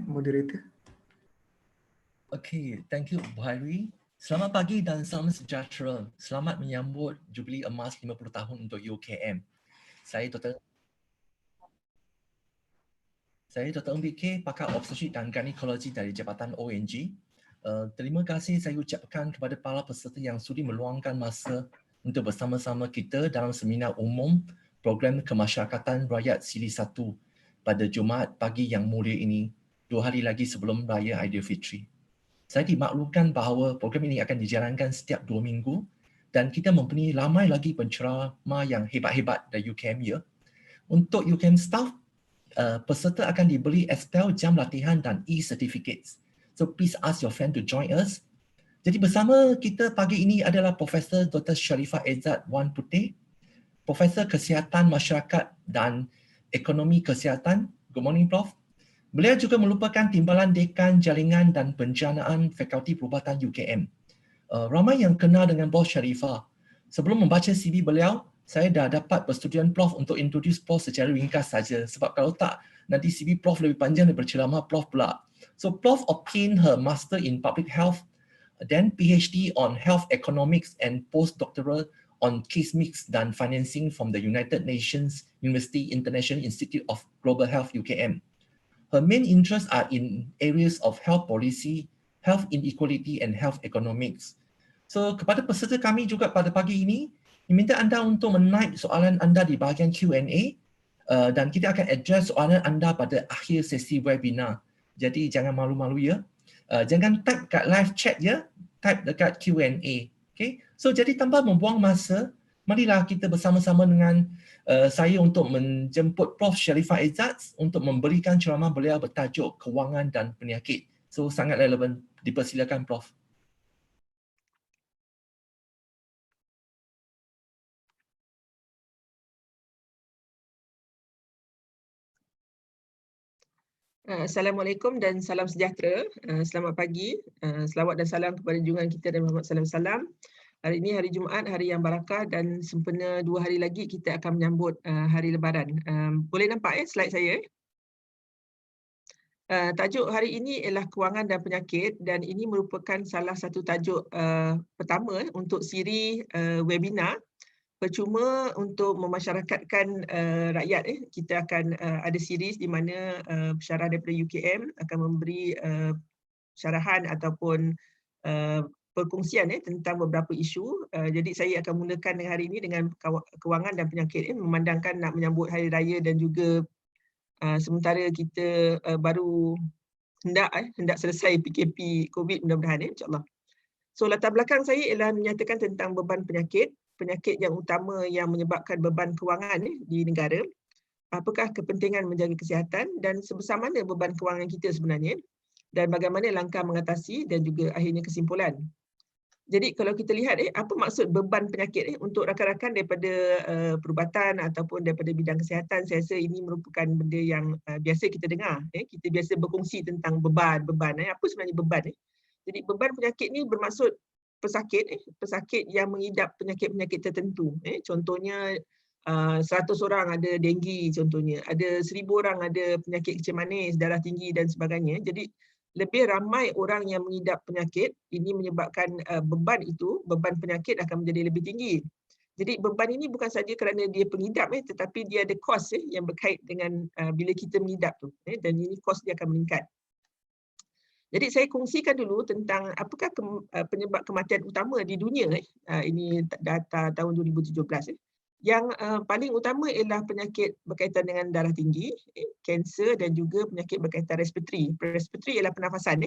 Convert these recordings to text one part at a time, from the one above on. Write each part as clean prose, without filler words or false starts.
Moderator. Okey, thank you Bu Hairi. Selamat pagi dan salam sejahtera. Selamat menyambut Jubili Emas 50 tahun untuk UKM. Saya Dr. MBK, pakar obstetrik dan ginekologi dari Jabatan ONG. Terima kasih saya ucapkan kepada para peserta yang sudi meluangkan masa untuk bersama-sama kita dalam seminar umum program kemasyarakatan rakyat Siri 1 pada Jumaat pagi yang mulia ini, 2 hari lagi sebelum Raya Aidilfitri. Saya dimaklumkan bahawa program ini akan dijalankan setiap 2 minggu dan kita mempunyai ramai lagi penceramah yang hebat-hebat dari UKM ya. Untuk UKM staff, peserta akan diberi expel jam latihan dan e-certificates. So please ask your friend to join us. Jadi bersama kita pagi ini adalah Profesor Dr. Sharifah Izzat Wan Putih, Profesor Kesihatan Masyarakat dan Ekonomi Kesihatan. Good morning, Prof. Beliau juga merupakan Timbalan Dekan Jaringan dan Penjanaan Fakulti Perubatan UKM. Ramai yang kenal dengan Prof. Sharifah. Sebelum membaca CV beliau, saya dah dapat persetujuan Prof untuk introduce Prof secara ringkas saja. Sebab kalau tak, nanti CV Prof lebih panjang daripada ceramah Prof pula. So Prof obtained her Master in Public Health, then PhD on Health Economics and Postdoctoral on Case Mix dan Financing from the United Nations University International Institute of Global Health UKM. Her main interests are in areas of health policy, health inequality and health economics. So kepada peserta kami juga pada pagi ini, minta anda untuk menaip soalan anda di bahagian Q&A dan kita akan address soalan anda pada akhir sesi webinar. Jadi jangan malu-malu ya. Jangan type kat live chat ya, type dekat Q&A. Okay? So jadi tanpa membuang masa, marilah kita bersama-sama dengan saya untuk menjemput Prof. Sharifah Izzat untuk memberikan ceramah beliau bertajuk Kewangan dan Penyakit. So sangat relevan. Dipersilakan Prof. Assalamualaikum dan salam sejahtera. Selamat pagi. Selawat dan salam kepada junjungan kita Nabi Muhammad SAW. Hari ini hari Jumaat, hari yang barakah dan sempena 2 hari lagi kita akan menyambut hari Lebaran. Boleh nampak slide saya? Tajuk hari ini ialah kewangan dan penyakit dan ini merupakan salah satu tajuk pertama untuk siri webinar percuma untuk memasyarakatkan rakyat. Kita akan ada series di mana pensyarah daripada UKM akan memberi syarahan ataupun perkongsian tentang beberapa isu. Jadi saya akan mulakan hari ini dengan kewangan dan penyakit, memandangkan nak menyambut hari raya dan juga sementara kita baru hendak selesai PKP COVID mudah-mudahan insya-Allah. So latar belakang saya ialah menyatakan tentang beban penyakit yang utama yang menyebabkan beban kewangan di negara. Apakah kepentingan menjaga kesihatan dan sebesar mana beban kewangan kita sebenarnya dan bagaimana langkah mengatasi dan juga akhirnya kesimpulan. Jadi kalau kita lihat apa maksud beban penyakit untuk rakan-rakan daripada perubatan ataupun daripada bidang kesihatan, saya rasa ini merupakan benda yang biasa kita dengar. Kita biasa berkongsi tentang beban. Apa sebenarnya beban? Jadi beban penyakit ni bermaksud pesakit yang mengidap penyakit-penyakit tertentu. Contohnya 100 orang ada denggi contohnya, ada 1000 orang ada penyakit kencing manis, darah tinggi dan sebagainya. Jadi lebih ramai orang yang mengidap penyakit, ini menyebabkan beban penyakit akan menjadi lebih tinggi. Jadi beban ini bukan saja kerana dia pengidap, tetapi dia ada kos yang berkait dengan bila kita mengidap tu, dan ini kos dia akan meningkat. Jadi saya kongsikan dulu tentang apakah penyebab kematian utama di dunia, ini data tahun 2017. Yang paling utama ialah penyakit berkaitan dengan darah tinggi, kanser dan juga penyakit berkaitan respiratory. Respiratory ialah pernafasan.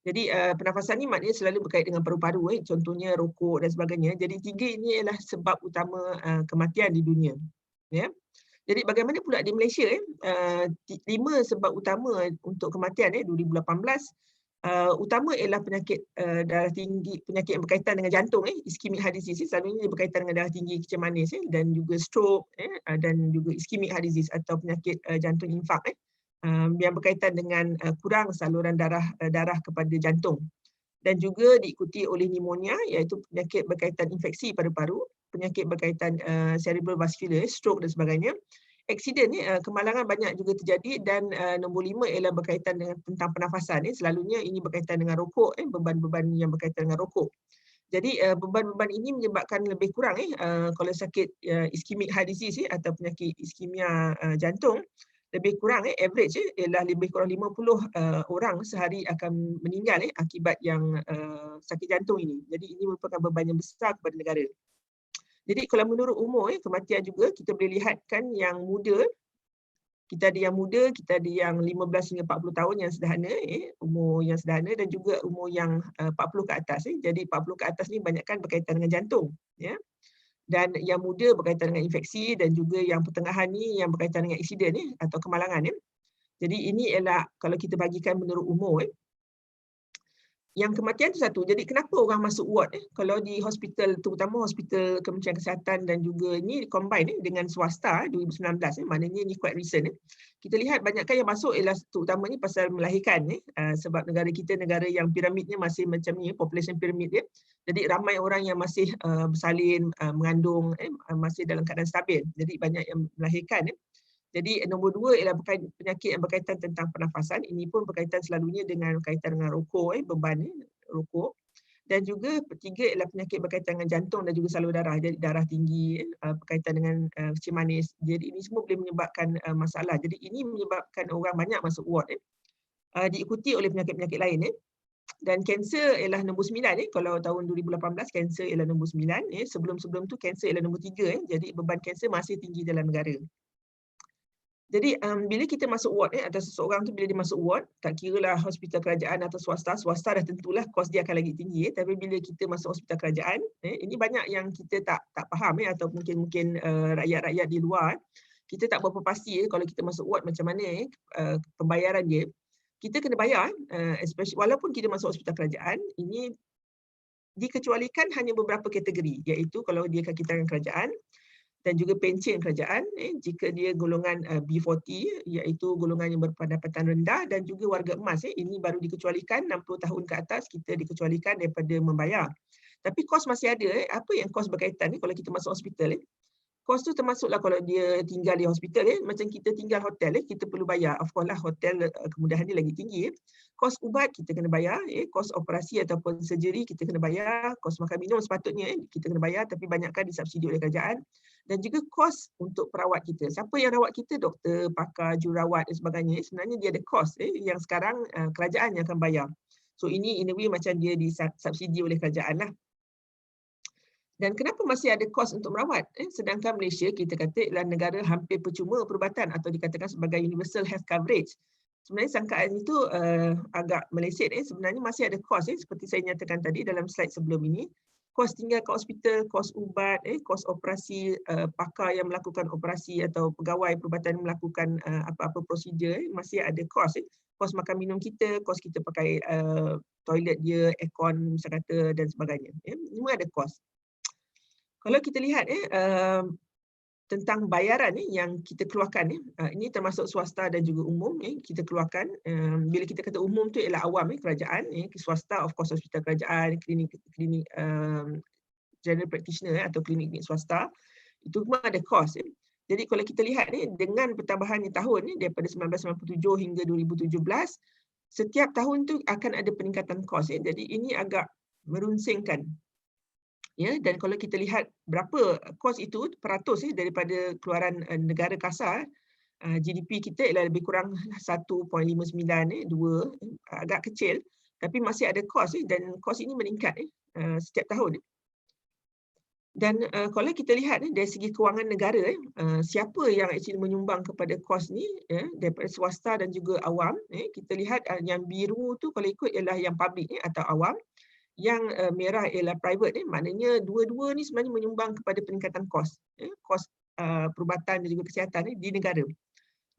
Jadi pernafasan ni maknanya selalu berkait dengan paru-paru, contohnya rokok dan sebagainya. Jadi 3 ini ialah sebab utama kematian di dunia. Ya. Jadi bagaimana pula di Malaysia? 5 sebab utama untuk kematian 2018. Utama ialah penyakit darah tinggi, penyakit yang berkaitan dengan jantung, ischemic heart disease. Selalunya berkaitan dengan darah tinggi, kencing manis, dan juga stroke, dan juga ischemic heart disease atau penyakit jantung infak, yang berkaitan dengan kurang saluran darah kepada jantung. Dan juga diikuti oleh pneumonia, iaitu penyakit berkaitan infeksi paru-paru, penyakit berkaitan cerebral vascular, stroke dan sebagainya. Aksiden ni kemalangan banyak juga terjadi dan nombor 5 ialah berkaitan dengan tentang pernafasan. Selalunya ini berkaitan dengan rokok, beban-beban yang berkaitan dengan rokok. Jadi beban-beban ini menyebabkan lebih kurang kalau sakit ischemic heart disease atau penyakit iskemia jantung, lebih kurang average ialah lebih kurang 50 orang sehari akan meninggal akibat yang sakit jantung ini. Jadi ini merupakan beban yang besar kepada negara. Jadi kalau menurut umur kematian juga kita boleh lihat kan yang muda, kita ada yang muda, kita ada yang 15 hingga 40 tahun yang sederhana, umur yang sederhana dan juga umur yang 40 ke atas. Jadi 40 ke atas ni banyakkan berkaitan dengan jantung. Ya. Dan yang muda berkaitan dengan infeksi dan juga yang pertengahan ni yang berkaitan dengan aksiden atau kemalangan. Jadi ini ialah kalau kita bagikan menurut umur. Yang kematian itu satu. Jadi kenapa orang masuk ward kalau di hospital, terutama hospital Kementerian Kesihatan dan juga ini combine dengan swasta 2019 maknanya ini quite recent. Kita lihat banyakkan yang masuk ialah terutamanya pasal melahirkan sebab negara kita negara yang piramidnya masih macam ni, population pyramid dia. Jadi ramai orang yang masih bersalin, mengandung, masih dalam keadaan stabil. Jadi banyak yang melahirkan. Jadi nombor 2 ialah penyakit yang berkaitan tentang pernafasan. Ini pun berkaitan selalunya dengan berkaitan dengan rokok, beban rokok. Dan juga ketiga ialah penyakit berkaitan dengan jantung dan juga salur darah. Jadi darah tinggi, berkaitan dengan kencing manis. Jadi ini semua boleh menyebabkan masalah. Jadi ini menyebabkan orang banyak masuk ward. Diikuti oleh penyakit-penyakit lain. Dan kanser ialah nombor 9. Kalau tahun 2018, kanser ialah nombor 9. Sebelum-sebelum tu kanser ialah nombor 3. Jadi beban kanser masih tinggi dalam negara. Jadi bila kita masuk ward atau seseorang tu bila dia masuk ward, tak kiralah hospital kerajaan atau swasta, swasta dah tentulah kos dia akan lagi tinggi. Tapi bila kita masuk hospital kerajaan, ini banyak yang kita tak faham atau mungkin rakyat-rakyat di luar, kita tak berapa pasti kalau kita masuk ward macam mana pembayaran dia. Kita kena bayar, especially walaupun kita masuk hospital kerajaan, ini dikecualikan hanya beberapa kategori, iaitu kalau dia kakitangan kerajaan, dan juga pencen kerajaan jika dia golongan B40 iaitu golongan yang berpendapatan rendah dan juga warga emas ini baru dikecualikan 60 tahun ke atas kita dikecualikan daripada membayar. Tapi kos masih ada apa yang kos berkaitan kalau kita masuk hospital kos tu termasuklah kalau dia tinggal di hospital macam kita tinggal hotel kita perlu bayar. Of course lah hotel kemudahan dia lagi tinggi. Kos ubat kita kena bayar, kos operasi ataupun surgery kita kena bayar, kos makan minum sepatutnya kita kena bayar tapi banyakkan disubsidi oleh kerajaan dan juga kos untuk perawat kita. Siapa yang rawat kita? Doktor, pakar, jururawat dan sebagainya. Sebenarnya dia ada kos yang sekarang kerajaan yang akan bayar. So ini in a way macam dia disubsidi oleh kerajaan lah. Dan kenapa masih ada kos untuk merawat? Sedangkan Malaysia kita kata ialah negara hampir percuma perubatan atau dikatakan sebagai universal health coverage. Sebenarnya sangkaan itu agak meleset. Sebenarnya masih ada kos seperti saya nyatakan tadi dalam slide sebelum ini. Kos tinggal ke hospital, kos ubat, kos operasi, pakar yang melakukan operasi atau pegawai perubatan melakukan apa-apa prosedur, masih ada kos. Kos makan minum kita, kos kita pakai toilet dia, aircon misalnya kata dan sebagainya. Semua ada kos. Kalau kita lihat tentang bayaran yang kita keluarkan ini termasuk swasta dan juga umum kita keluarkan. Bila kita kata umum tu ialah awam kerajaan, swasta of course hospital kerajaan, klinik general practitioner atau klinik swasta itu semua ada kos. Jadi kalau kita lihat dengan pertambahannya tahun daripada 1997 hingga 2017 setiap tahun tu akan ada peningkatan kos. Jadi ini agak merunsingkan. Ya, dan kalau kita lihat berapa kos itu peratus daripada keluaran negara kasar, GDP kita ialah lebih kurang 1.59, 2, agak kecil, tapi masih ada kos dan kos ini meningkat setiap tahun. Dan kalau kita lihat dari segi kewangan negara, siapa yang actually menyumbang kepada kos ni daripada swasta dan juga awam, kita lihat yang biru tu kalau ikut ialah yang public atau awam. Yang merah ialah private maknanya dua-dua ni sebenarnya menyumbang kepada peningkatan kos kos perubatan dan juga kesihatan di negara.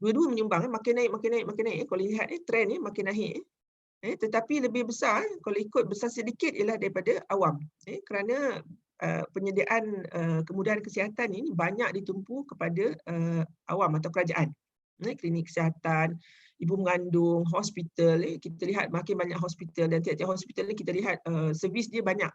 Dua-dua menyumbang makin naik kalau lihat trend makin naik tetapi lebih besar kalau ikut besar sedikit ialah daripada awam kerana penyediaan kemudahan kesihatan ini banyak ditumpu kepada awam atau kerajaan. Klinik kesihatan, ibu mengandung, hospital, kita lihat makin banyak hospital dan tiap-tiap hospital ni kita lihat servis dia banyak.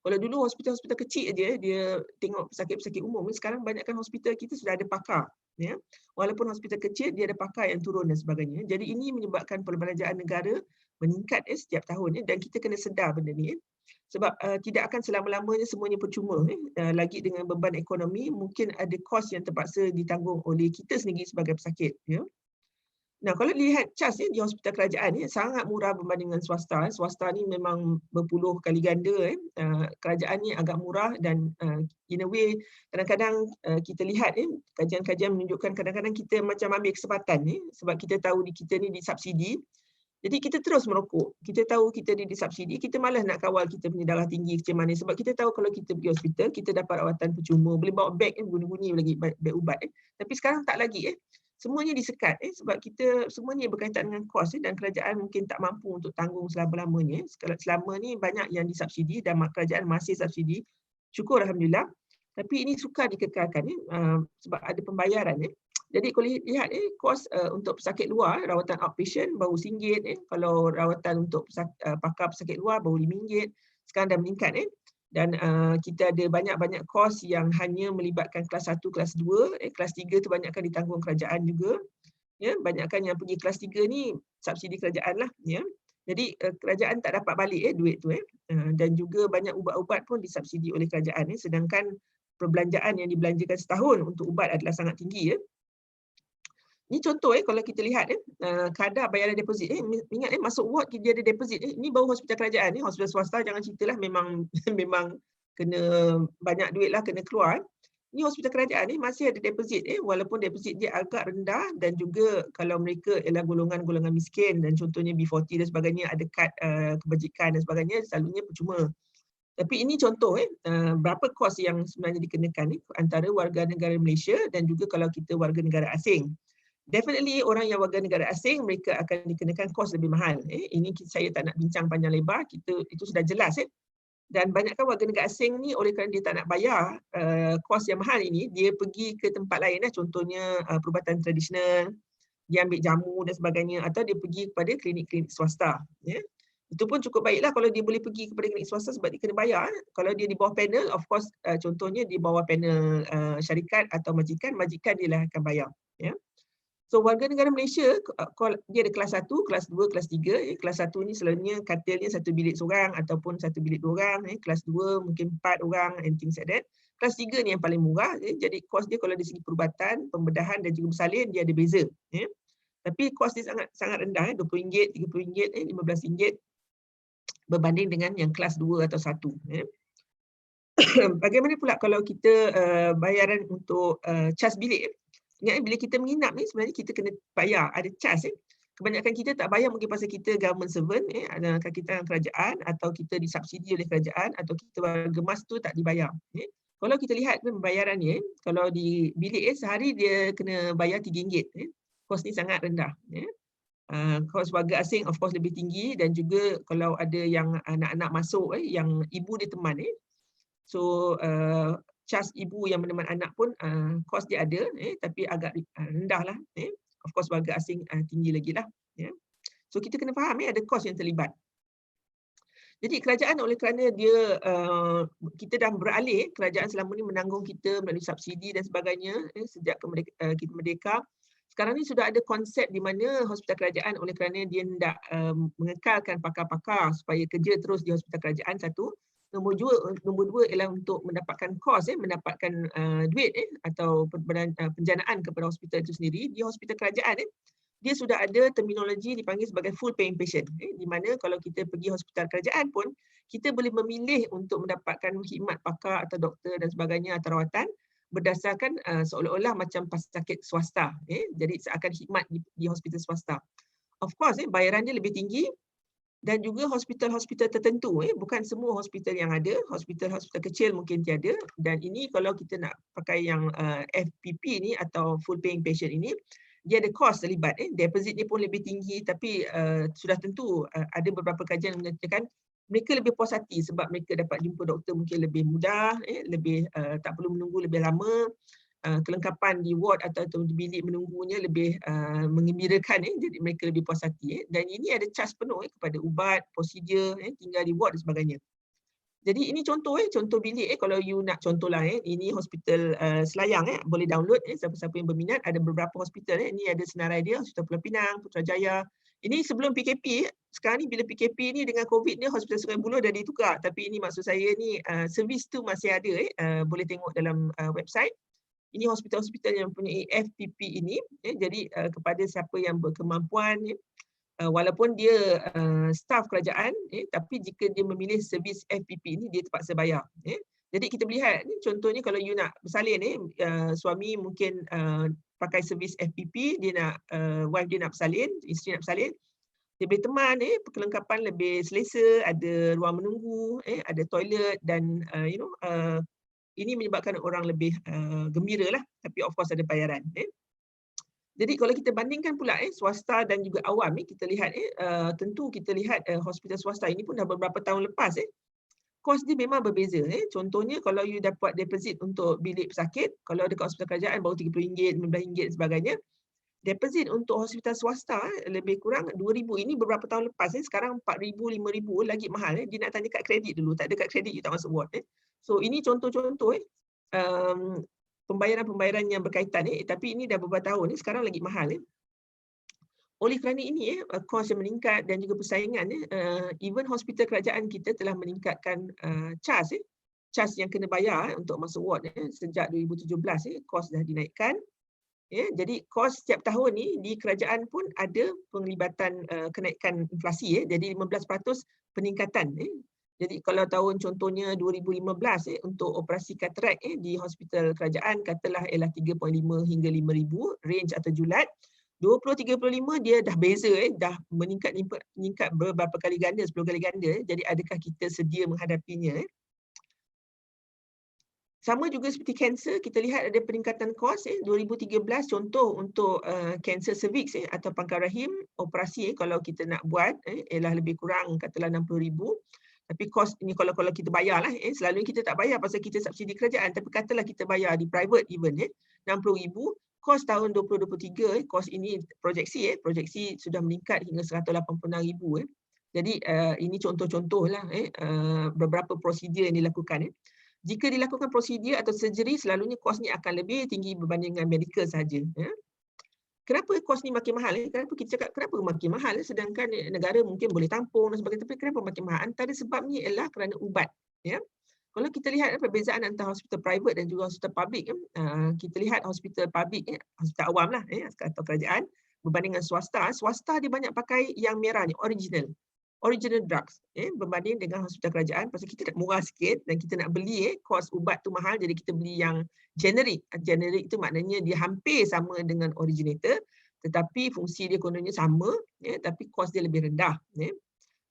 Kalau dulu hospital-hospital kecil aja dia tengok pesakit-pesakit umum, sekarang banyakkan hospital kita sudah ada pakar, ya. Walaupun hospital kecil dia ada pakar yang turun dan sebagainya. Jadi ini menyebabkan perbelanjaan negara meningkat setiap tahun, ya, dan kita kena sedar benda ni. Sebab tidak akan selama-lamanya semuanya percuma. Lagi dengan beban ekonomi, mungkin ada kos yang terpaksa ditanggung oleh kita sendiri sebagai pesakit. Ya. Nah, kalau lihat cas di hospital kerajaan sangat murah berbanding dengan swasta. Swasta ni memang berpuluh kali ganda. Kerajaan ni agak murah dan in a way kadang-kadang kita lihat kajian-kajian menunjukkan kadang-kadang kita macam ambil kesempatan sebab kita tahu kita ni disubsidi. Jadi kita terus merokok. Kita tahu kita ni disubsidi, kita malas nak kawal kita punya darah tinggi macam mana sebab kita tahu kalau kita pergi hospital kita dapat rawatan percuma, boleh bawa beg bunyi-bunyi lagi beg ubat. Tapi sekarang tak lagi semuanya disekat sebab kita semuanya berkaitan dengan kos dan kerajaan mungkin tak mampu untuk tanggung selama-lamanya. Selama ni banyak yang disubsidi dan kerajaan masih subsidi. Syukur alhamdulillah. Tapi ini sukar dikekalkan sebab ada pembayaran. Jadi kalau lihat kos untuk pesakit luar rawatan outpatient baru RM1, kalau rawatan untuk pakar pesakit luar baru RM5. Sekarang dah meningkat dan kita ada banyak-banyak kos yang hanya melibatkan kelas 1, kelas 2, kelas 3 tu banyakkan ditanggung kerajaan juga. Ya, banyakkan yang pergi kelas 3 ni subsidi kerajaan lah, ya. Jadi kerajaan tak dapat balik duit tu dan juga banyak ubat-ubat pun disubsidi oleh kerajaan sedangkan perbelanjaan yang dibelanjakan setahun untuk ubat adalah sangat tinggi. Ini contoh kalau kita lihat kadar bayaran deposit ingat masuk ward dia ada deposit ini baru hospital kerajaan hospital swasta jangan ceritalah memang memang kena banyak duit lah kena keluar. Ini hospital kerajaan masih ada deposit walaupun deposit dia agak rendah dan juga kalau mereka ialah golongan-golongan miskin dan contohnya B40 dan sebagainya ada kad kebajikan dan sebagainya selalunya percuma. Tapi ini contoh berapa kos yang sebenarnya dikenakan antara warga negara Malaysia dan juga kalau kita warga negara asing. Definitely orang yang warga negara asing mereka akan dikenakan kos lebih mahal. Ini saya tak nak bincang panjang lebar, itu sudah jelas. Dan banyakkan warga negara asing ni oleh kerana dia tak nak bayar kos yang mahal ini, dia pergi ke tempat lain contohnya perubatan tradisional, dia ambil jamu dan sebagainya atau dia pergi kepada klinik-klinik swasta. Itu pun cukup baiklah kalau dia boleh pergi kepada klinik swasta sebab dia kena bayar. Kalau dia di bawah panel, of course contohnya di bawah panel syarikat atau majikan dia lah akan bayar. So warga negara Malaysia dia ada kelas 1, kelas 2, kelas 3. Kelas 1 ni selalunya katilnya satu bilik seorang ataupun satu bilik dua orang. Kelas 2 mungkin 4 orang and things like that. Kelas 3 ni yang paling murah. Jadi kos dia kalau dari segi perubatan, pembedahan dan juga bersalin dia ada beza. Tapi kos dia sangat rendah RM20, RM30, RM15 berbanding dengan yang kelas 2 atau 1. Bagaimana pula kalau kita bayaran untuk cas bilik? Ingat bila kita menginap ni sebenarnya kita kena bayar, ada cas. Kebanyakan kita tak bayar mungkin pasal kita government servant, kita kerajaan atau kita disubsidi oleh kerajaan atau kita warga mas tu tak dibayar. Kalau kita lihat pembayaran ni, kalau di bilik sehari dia kena bayar RM3. Kos ni sangat rendah. Kos warga asing of course lebih tinggi dan juga kalau ada yang anak-anak masuk yang ibu dia teman so cas ibu yang meneman anak pun kos dia ada tapi agak rendah lah. Of course warga asing tinggi lagi lah. So kita kena faham ada kos yang terlibat. Jadi kerajaan oleh kerana dia kita dah beralih, kerajaan selama ni menanggung kita melalui subsidi dan sebagainya sejak kita merdeka. Sekarang ni sudah ada konsep di mana hospital kerajaan oleh kerana dia hendak mengekalkan pakar-pakar supaya kerja terus di hospital kerajaan satu. Nombor dua ialah untuk mendapatkan kos, mendapatkan duit atau penjanaan kepada hospital itu sendiri. Di hospital kerajaan dia sudah ada terminologi dipanggil sebagai full paying patient. Di mana kalau kita pergi hospital kerajaan pun, kita boleh memilih untuk mendapatkan khidmat pakar atau doktor dan sebagainya atau rawatan berdasarkan seolah-olah macam pesakit swasta. Jadi seakan khidmat di hospital swasta. Of course, bayaran dia lebih tinggi dan juga hospital-hospital tertentu. Bukan semua hospital yang ada. Hospital-hospital kecil mungkin tiada. Dan ini kalau kita nak pakai yang FPP ni atau full paying patient ini, dia ada kos terlibat. Deposit dia pun lebih tinggi tapi sudah tentu ada beberapa kajian menyatakan mereka lebih puas hati sebab mereka dapat jumpa doktor mungkin lebih mudah, lebih tak perlu menunggu lebih lama. Kelengkapan di ward atau di bilik menunggunya lebih menggembirakan, jadi mereka lebih puas hati. Dan ini ada cas penuh kepada ubat, prosedur, tinggal di ward dan sebagainya. Jadi ini contoh bilik kalau you nak contohlah ini hospital Selayang boleh download siapa-siapa yang berminat, ada beberapa hospital ini ada senarai dia, Hospital Pulau Pinang, Putrajaya. Ini sebelum PKP, sekarang ni bila PKP ni dengan COVID ni Hospital Sungai Buloh dah ditukar, tapi ini maksud saya ni servis tu masih ada boleh tengok dalam website. Ini hospital-hospital yang mempunyai FPP ini jadi kepada siapa yang berkemampuan walaupun dia staf kerajaan tapi jika dia memilih servis FPP ini dia terpaksa bayar. Jadi kita lihat ni contohnya kalau you nak bersalin suami mungkin pakai servis FPP, dia nak wife dia nak bersalin, isteri nak bersalin, dia boleh teman perkelengkapan lebih selesa, ada ruang menunggu, ada toilet dan ini menyebabkan orang lebih gembira lah, tapi of course ada bayaran. Jadi kalau kita bandingkan pula swasta dan juga awam kita lihat tentu kita lihat hospital swasta ini pun dah beberapa tahun lepas kos dia memang berbeza. Contohnya kalau you dapat deposit untuk bilik pesakit, kalau dekat hospital kerajaan baru RM30, RM15 dan sebagainya. Deposit untuk hospital swasta lebih kurang RM2,000 ini beberapa tahun lepas sekarang RM4,000, RM5,000 lagi mahal. Dia nak tanya kad kredit dulu, tak ada kad kredit you tak masuk ward. So ini contoh-contoh pembayaran-pembayaran yang berkaitan tapi ini dah beberapa tahun sekarang lagi mahal. Oleh kerana ini kos yang meningkat dan juga persaingan even hospital kerajaan kita telah meningkatkan charge yang kena bayar untuk masuk ward sejak 2017 kos dah dinaikkan. Jadi kos setiap tahun ni di kerajaan pun ada penglibatan kenaikan inflasi jadi 15% peningkatan. Jadi kalau tahun contohnya 2015 untuk operasi katarak di hospital kerajaan katalah ialah 3.5 hingga 5,000 range atau julat. 2035 dia dah beza dah meningkat beberapa kali ganda, 10 kali ganda. Jadi adakah kita sedia menghadapinya? Sama juga seperti kanser, kita lihat ada peningkatan kos 2013 contoh untuk kanser cervix atau pangkal rahim, operasi kalau kita nak buat ialah lebih kurang katalah 60,000. Tapi kos ini kalau kita bayarlah selalunya kita tak bayar pasal kita subsidi kerajaan, tapi katalah kita bayar di private even 60,000, kos tahun 2023 kos ini proyeksi sudah meningkat hingga 186,000. Jadi ini contoh-contohlah beberapa prosedur yang dilakukan. Jika dilakukan prosedur atau surgery selalunya kos ni akan lebih tinggi berbanding dengan medical sahaja. Kenapa kos ni makin mahal? Kenapa kita cakap kenapa makin mahal sedangkan negara mungkin boleh tampung dan sebagainya, tapi kenapa makin mahal? Antara sebabnya ialah kerana ubat. Kalau kita lihat perbezaan antara hospital private dan juga hospital public, kita lihat hospital public, hospital awam lah atau kerajaan berbanding dengan swasta dia banyak pakai yang merah ni, original drugs berbanding dengan hospital kerajaan pasal kita nak murah sikit dan kita nak beli kos ubat tu mahal jadi kita beli yang generik. Generik tu maknanya dia hampir sama dengan originator tetapi fungsi dia kononnya sama tapi kos dia lebih rendah.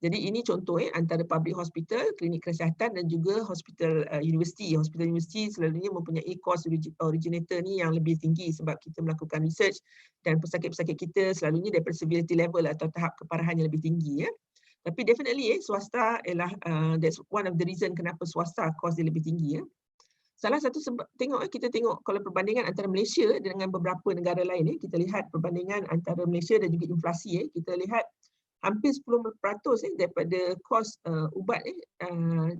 Jadi ini contoh antara public hospital, klinik kesihatan dan juga hospital universiti. Hospital universiti selalunya mempunyai kos originator ni yang lebih tinggi sebab kita melakukan research dan pesakit-pesakit kita selalunya daripada severity level atau tahap keparahan yang lebih tinggi. Tapi definitely swasta ialah that's one of the reason kenapa swasta kos dia lebih tinggi. Salah satu sebab kita tengok kalau perbandingan antara Malaysia dengan beberapa negara lain kita lihat perbandingan antara Malaysia dan juga inflasi kita lihat hampir 10% daripada kos ubat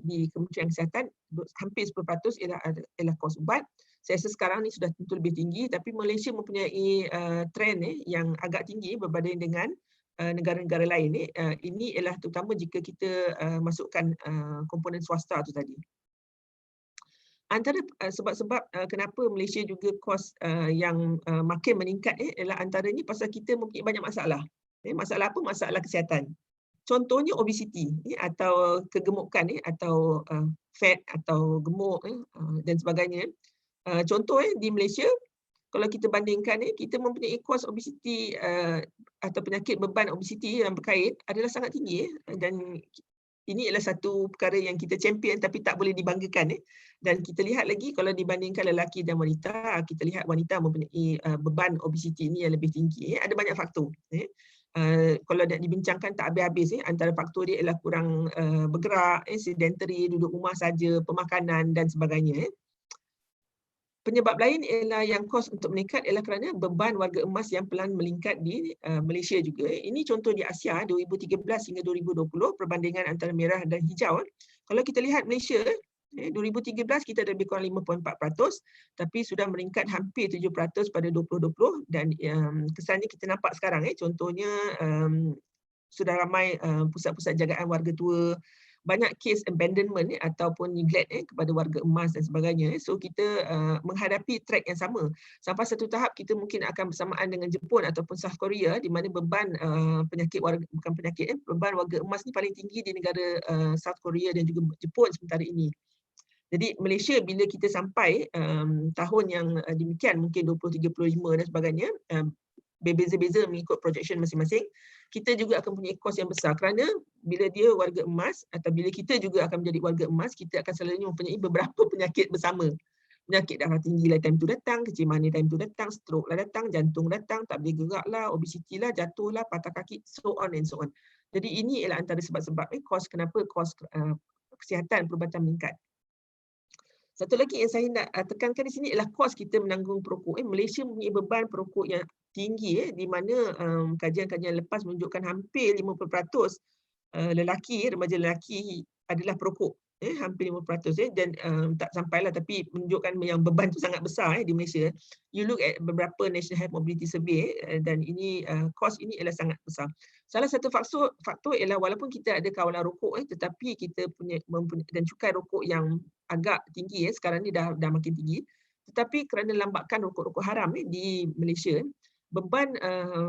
di Kementerian Kesihatan hampir 10% ialah kos ubat. Saya rasa sekarang ni sudah tentu lebih tinggi tapi Malaysia mempunyai trend yang agak tinggi berbanding dengan negara-negara lain. Ini ialah terutama jika kita masukkan komponen swasta tu tadi. Antara sebab-sebab kenapa Malaysia juga kos yang makin meningkat ialah antaranya pasal kita mempunyai banyak masalah. Masalah apa? Masalah kesihatan. Contohnya obesiti atau kegemukan atau fat atau gemuk dan sebagainya. Contoh di Malaysia kalau kita bandingkan kita mempunyai kos obesiti atau penyakit beban obesiti yang berkait adalah sangat tinggi dan ini adalah satu perkara yang kita champion tapi tak boleh dibanggakan dan kita lihat lagi kalau dibandingkan lelaki dan wanita, kita lihat wanita mempunyai beban obesiti ini yang lebih tinggi. Ada banyak faktor. Kalau nak dibincangkan tak habis-habis antara faktor dia ialah kurang bergerak, sedentary, duduk rumah saja, pemakanan dan sebagainya. Penyebab lain ialah yang kos untuk meningkat ialah kerana beban warga emas yang pelan meningkat di Malaysia juga. Ini contoh di Asia 2013 hingga 2020 perbandingan antara merah dan hijau. Kalau kita lihat Malaysia, 2013 kita ada lebih kurang 5.4%, tapi sudah meningkat hampir 7% pada 2020 dan kesannya kita nampak sekarang contohnya sudah ramai pusat-pusat jagaan warga tua, banyak kes abandonment ataupun neglect kepada warga emas dan sebagainya. So kita menghadapi track yang sama. Sampai satu tahap kita mungkin akan bersamaan dengan Jepun ataupun South Korea di mana beban penyakit warga, bukan penyakit, beban warga emas ni paling tinggi di negara South Korea dan juga Jepun sementara ini. Jadi Malaysia bila kita sampai tahun yang demikian, mungkin 2035 dan sebagainya, berbeza-beza mengikut projection masing-masing, kita juga akan punya kos yang besar kerana bila dia warga emas atau bila kita juga akan menjadi warga emas, kita akan selalunya mempunyai beberapa penyakit bersama. Penyakit darah tinggi lah time tu datang, kecil manis time tu datang, stroke lah datang, jantung datang, tak boleh gerak lah, obesiti lah, jatuh lah, patah kaki, so on and so on. Jadi ini ialah antara sebab-sebab kenapa kos kesihatan perubatan meningkat. Satu lagi yang saya nak tekankan di sini ialah kos kita menanggung perokok. Malaysia mempunyai beban perokok yang tinggi di mana kajian-kajian lepas menunjukkan hampir 50% lelaki, remaja lelaki adalah perokok. Hampir 50% dan tak sampailah tapi menunjukkan yang beban tu sangat besar di Malaysia. You look at beberapa National Health Mobility Survey dan ini kos ini ialah sangat besar. Salah satu faktor ialah walaupun kita ada kawalan rokok tetapi kita mempunyai dan cukai rokok yang agak tinggi sekarang ni dah makin tinggi, tetapi kerana lambakan rokok-rokok haram di Malaysia, beban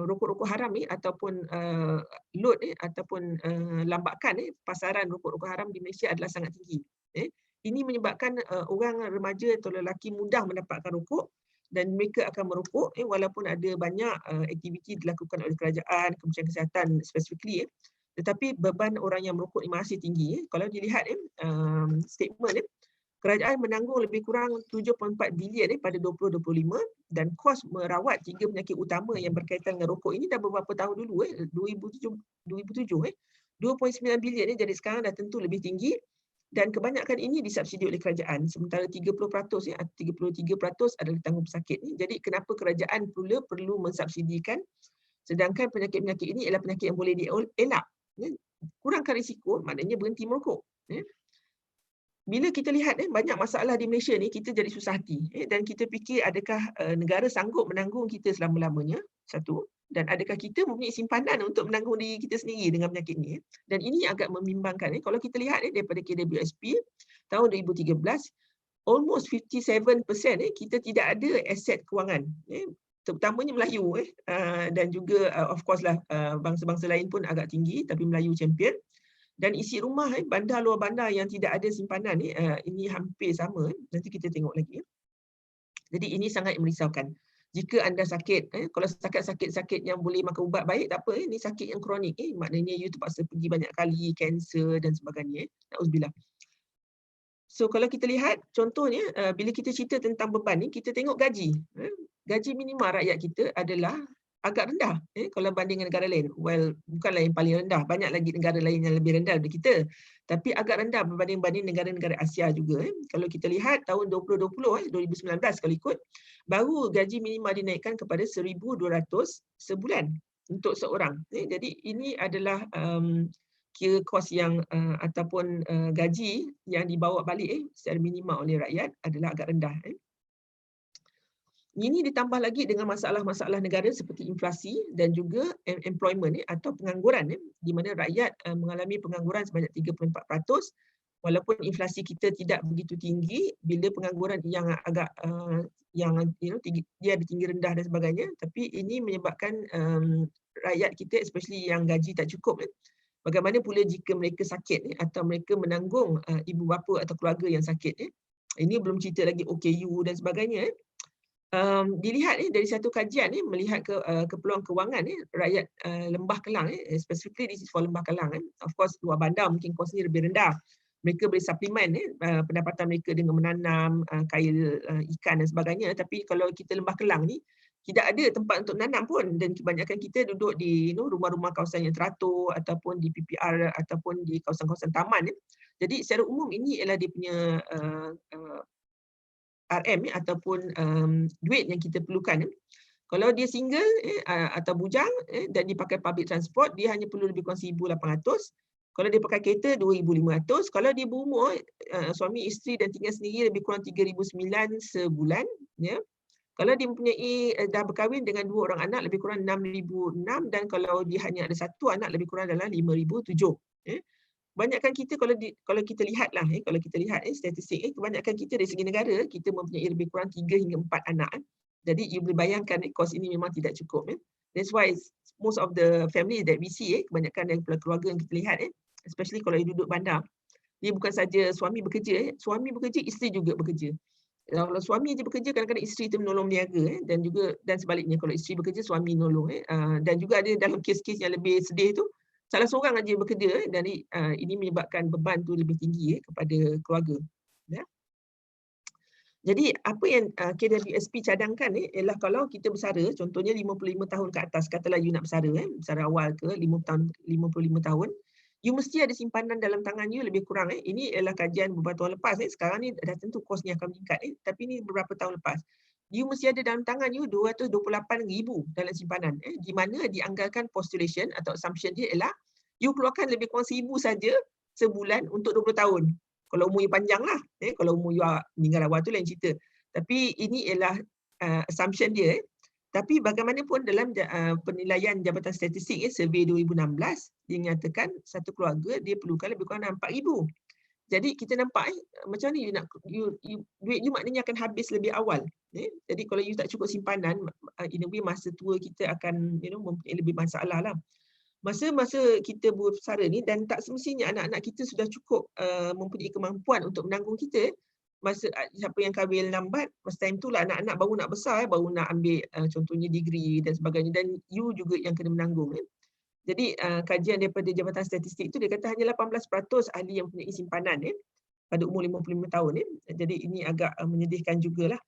rokok-rokok haram ataupun load ataupun lambakan pasaran rokok-rokok haram di Malaysia adalah sangat tinggi. Ini menyebabkan orang remaja atau lelaki mudah mendapatkan rokok dan mereka akan merokok walaupun ada banyak aktiviti dilakukan oleh kerajaan, Kementerian Kesihatan specifically, tetapi beban orang yang merokok ini masih tinggi. Kalau dilihat statement kerajaan menanggung lebih kurang 7.4 bilion pada 2025 dan kos merawat 3 penyakit utama yang berkaitan dengan rokok ini dah beberapa tahun dulu 2007 2.9 bilion jadi sekarang dah tentu lebih tinggi dan kebanyakan ini disubsidi oleh kerajaan sementara 30% 33% adalah tanggung pesakit. Jadi kenapa kerajaan perlu mensubsidikan sedangkan penyakit-penyakit ini ialah penyakit yang boleh dielak. Kurangkan risiko maknanya berhenti merokok. Bila kita lihat banyak masalah di Malaysia ni, kita jadi susah hati dan kita fikir adakah negara sanggup menanggung kita selama-lamanya, satu, dan adakah kita mempunyai simpanan untuk menanggung diri kita sendiri dengan penyakit ni. Dan ini agak membimbangkan. Kalau kita lihat daripada KWSP tahun 2013, almost 57% kita tidak ada aset kewangan. Terutamanya Melayu dan juga of course lah bangsa-bangsa lain pun agak tinggi tapi Melayu champion. Dan isi rumah bandar luar bandar yang tidak ada simpanan ini hampir sama. Nanti kita tengok lagi. Jadi ini sangat merisaukan. Jika anda sakit, kalau sakit yang boleh makan ubat baik, tak apa. Ini sakit yang kronik. Maknanya you terpaksa pergi banyak kali, kanser dan sebagainya. Na'udzubillah. So kalau kita lihat, contohnya bila kita cerita tentang beban ni, kita tengok gaji. Gaji minimal rakyat kita adalah agak rendah kalau banding dengan negara lain. Well, bukanlah yang paling rendah. Banyak lagi negara lain yang lebih rendah daripada kita. Tapi agak rendah berbanding negara-negara Asia juga. Kalau kita lihat tahun 2020, 2019 kalau ikut, baru gaji minimal dinaikkan kepada 1,200 sebulan untuk seorang. Jadi ini adalah kira kos yang ataupun gaji yang dibawa balik secara minimal oleh rakyat adalah agak rendah. Ini ditambah lagi dengan masalah-masalah negara seperti inflasi dan juga employment atau pengangguran di mana rakyat mengalami pengangguran sebanyak 34%. Walaupun inflasi kita tidak begitu tinggi, bila pengangguran yang agak dia ada tinggi rendah dan sebagainya, tapi ini menyebabkan rakyat kita especially yang gaji tak cukup bagaimana pula jika mereka sakit atau mereka menanggung ibu bapa atau keluarga yang sakit. Ini belum cerita lagi OKU dan sebagainya. Dilihat dari satu kajian melihat ke peluang kewangan rakyat Lembah Kelang specifically this is for Lembah Kelang of course luar bandar mungkin kos ni lebih rendah. Mereka boleh suplemen pendapatan mereka dengan menanam kail ikan dan sebagainya, tapi kalau kita Lembah Kelang ni tidak ada tempat untuk menanam pun dan kebanyakan kita duduk di rumah-rumah kawasan yang teratur ataupun di PPR ataupun di kawasan-kawasan taman. Jadi secara umum ini ialah dia punya RM ataupun duit yang kita perlukan. Kalau dia single atau bujang dan dipakai public transport, dia hanya perlu lebih kurang 1,800. Kalau dia pakai kereta 2,500, kalau dia berumur suami isteri dan tinggal sendiri lebih kurang 3,900 sebulan, ya. Kalau dia mempunyai dah berkahwin dengan 2 orang anak lebih kurang 6,006, dan kalau dia hanya ada 1 anak lebih kurang dalam 5,007, ya. Kebanyakan kita kalau kita lihatlah, kalau kita lihat statistik, kebanyakan kita dari segi negara kita mempunyai lebih kurang 3 hingga 4 anak. Jadi you boleh bayangkan kos ini memang tidak cukup. That's why most of the family that we see, kebanyakan daripada keluarga yang kita lihat, especially kalau you duduk bandar, dia bukan saja suami bekerja, suami bekerja, isteri juga bekerja. Kalau suami je bekerja, kadang-kadang isteri tu menolong berniaga, dan sebaliknya kalau isteri bekerja, suami menolong. Dan juga ada dalam kes-kes yang lebih sedih tu, salah seorang aja bekerja, dan ini menyebabkan beban tu lebih tinggi kepada keluarga. Ya. Jadi apa yang KWSP cadangkan ialah kalau kita bersara, contohnya 55 tahun ke atas, katalah you nak bersara, bersara awal ke 55 tahun, you mesti ada simpanan dalam tangan you lebih kurang. Ini ialah kajian beberapa tahun lepas. Sekarang ni dah tentu kosnya akan meningkat. Tapi ini beberapa tahun lepas. You mesti ada dalam tangan you 228,000 dalam simpanan. Di mana dianggarkan postulation atau assumption dia ialah you keluarkan lebih kurang 1,000 saja sebulan untuk 20 tahun. Kalau umur you panjang lah. Kalau umur you meninggal awal tu lain cerita. Tapi ini ialah assumption dia. Tapi bagaimanapun dalam penilaian Jabatan Statistik survey 2016, dia nyatakan satu keluarga dia perlukan lebih kurang 4,000. Jadi kita nampak macam mana duit you maknanya akan habis lebih awal. Jadi kalau you tak cukup simpanan, in a way masa tua kita akan mempunyai lebih masalah lah. Masa kita bersara ni, dan tak semestinya anak-anak kita sudah cukup mempunyai kemampuan untuk menanggung kita. Masa siapa yang kahwin lambat, masa time tu lah anak-anak baru nak besar, baru nak ambil contohnya degree dan sebagainya, dan you juga yang kena menanggung. Jadi kajian daripada Jabatan Statistik tu dia kata hanya 18% ahli yang mempunyai simpanan pada umur 55 tahun. Jadi ini agak menyedihkan jugalah.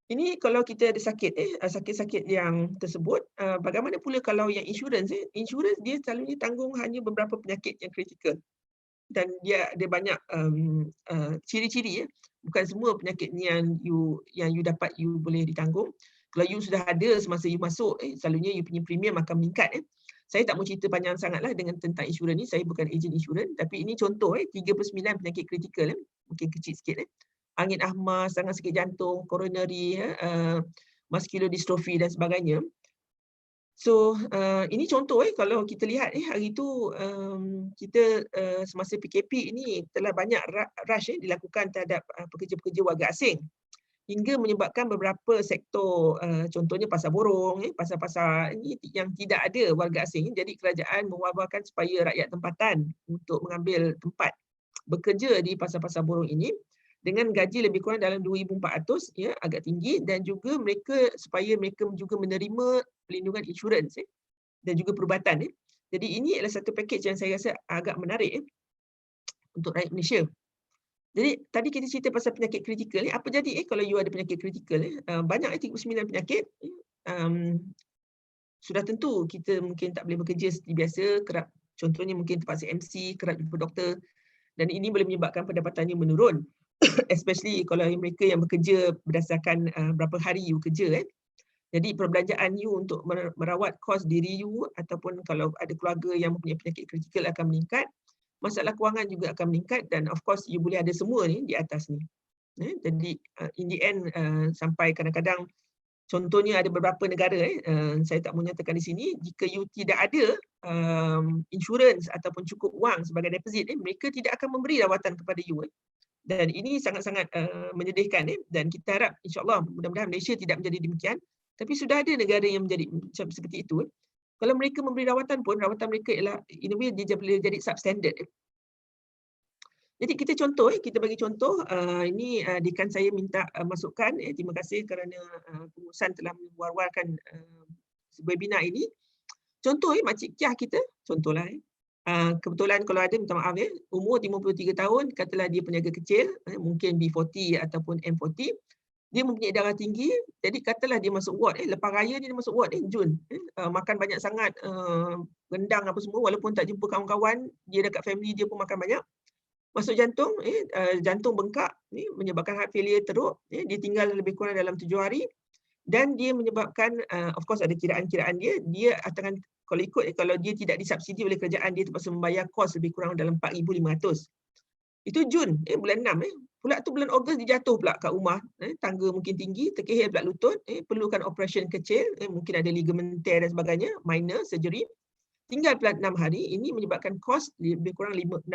Ini kalau kita ada sakit, sakit-sakit yang tersebut, bagaimana pula kalau yang insurans? Insurans dia selalunya tanggung hanya beberapa penyakit yang kritikal. Dan dia ada banyak ciri-ciri. Bukan semua penyakit ni yang you dapat you boleh ditanggung. Kalau you sudah ada semasa you masuk, selalunya you punya premium akan meningkat. Saya tak mau cerita panjang sangatlah dengan tentang insurans ni. Saya bukan ejen insurans. Tapi ini contoh 39 penyakit kritikal. Mungkin kecil sikit. Angin ahma, serangan sakit jantung, coronary, muscular dystrophy dan sebagainya. So ini contoh kalau kita lihat hari itu kita semasa PKP ini telah banyak rush dilakukan terhadap pekerja-pekerja warga asing, hingga menyebabkan beberapa sektor, contohnya pasar borong, pasar-pasar ini yang tidak ada warga asing. Jadi kerajaan mewawarkan supaya rakyat tempatan untuk mengambil tempat bekerja di pasar-pasar borong ini dengan gaji lebih kurang dalam 2,400, agak tinggi, dan juga supaya mereka juga menerima pelindungan insurans dan juga perubatan. Jadi ini adalah satu package yang saya rasa agak menarik untuk rakyat Malaysia. Jadi tadi kita cerita pasal penyakit kritikal. Apa jadi kalau you ada penyakit kritikal? Banyak 39 penyakit. Sudah tentu kita mungkin tak boleh bekerja seperti biasa, kerap contohnya mungkin terpaksa MC, kerap jumpa doktor, dan ini boleh menyebabkan pendapatannya menurun. Especially kalau mereka yang bekerja berdasarkan berapa hari you kerja. Jadi perbelanjaan you untuk merawat kos diri you ataupun kalau ada keluarga yang mempunyai penyakit kritikal akan meningkat. Masalah kewangan juga akan meningkat, dan of course you boleh ada semua ni di atas ni. Jadi in the end sampai kadang-kadang contohnya ada beberapa negara, saya tak mau nyatakan di sini, jika you tidak ada insurans ataupun cukup wang sebagai deposit, mereka tidak akan memberi rawatan kepada you. Dan ini sangat-sangat menyedihkan, dan kita harap insya-Allah mudah-mudahan Malaysia tidak menjadi demikian. Tapi sudah ada negara yang menjadi seperti itu. Kalau mereka memberi rawatan pun, rawatan mereka ialah in a way dia boleh jadi substandard. Jadi kita contoh, kita bagi contoh, ini dekan saya minta masukan. Terima kasih kerana pengurusan telah war-warkan webinar ini. Contoh makcik Kiah kita, contohlah. Kebetulan kalau ada, minta maaf umur 53 tahun, katalah dia peniaga kecil, mungkin B40 ataupun M40, dia mempunyai darah tinggi, jadi katalah dia masuk ward, lepas raya dia masuk ward Jun, makan banyak sangat, rendang apa semua, walaupun tak jumpa kawan-kawan, dia dekat family dia pun makan banyak. Masuk jantung, jantung bengkak, menyebabkan heart failure teruk, dia tinggal lebih kurang dalam 7 hari, dan dia menyebabkan, of course ada kiraan-kiraan dia akan kalau ikut kalau dia tidak disubsidi oleh kerajaan, dia terpaksa membayar kos lebih kurang dalam 4,500. Itu Jun, bulan 6. Pula tu bulan Ogos dia jatuh pula kat rumah, tangga mungkin tinggi, terkehil pula lutut, perlukan operation kecil, mungkin ada ligament tear dan sebagainya, minor surgery. Tinggal pula 6 hari, ini menyebabkan kos lebih kurang 6,000.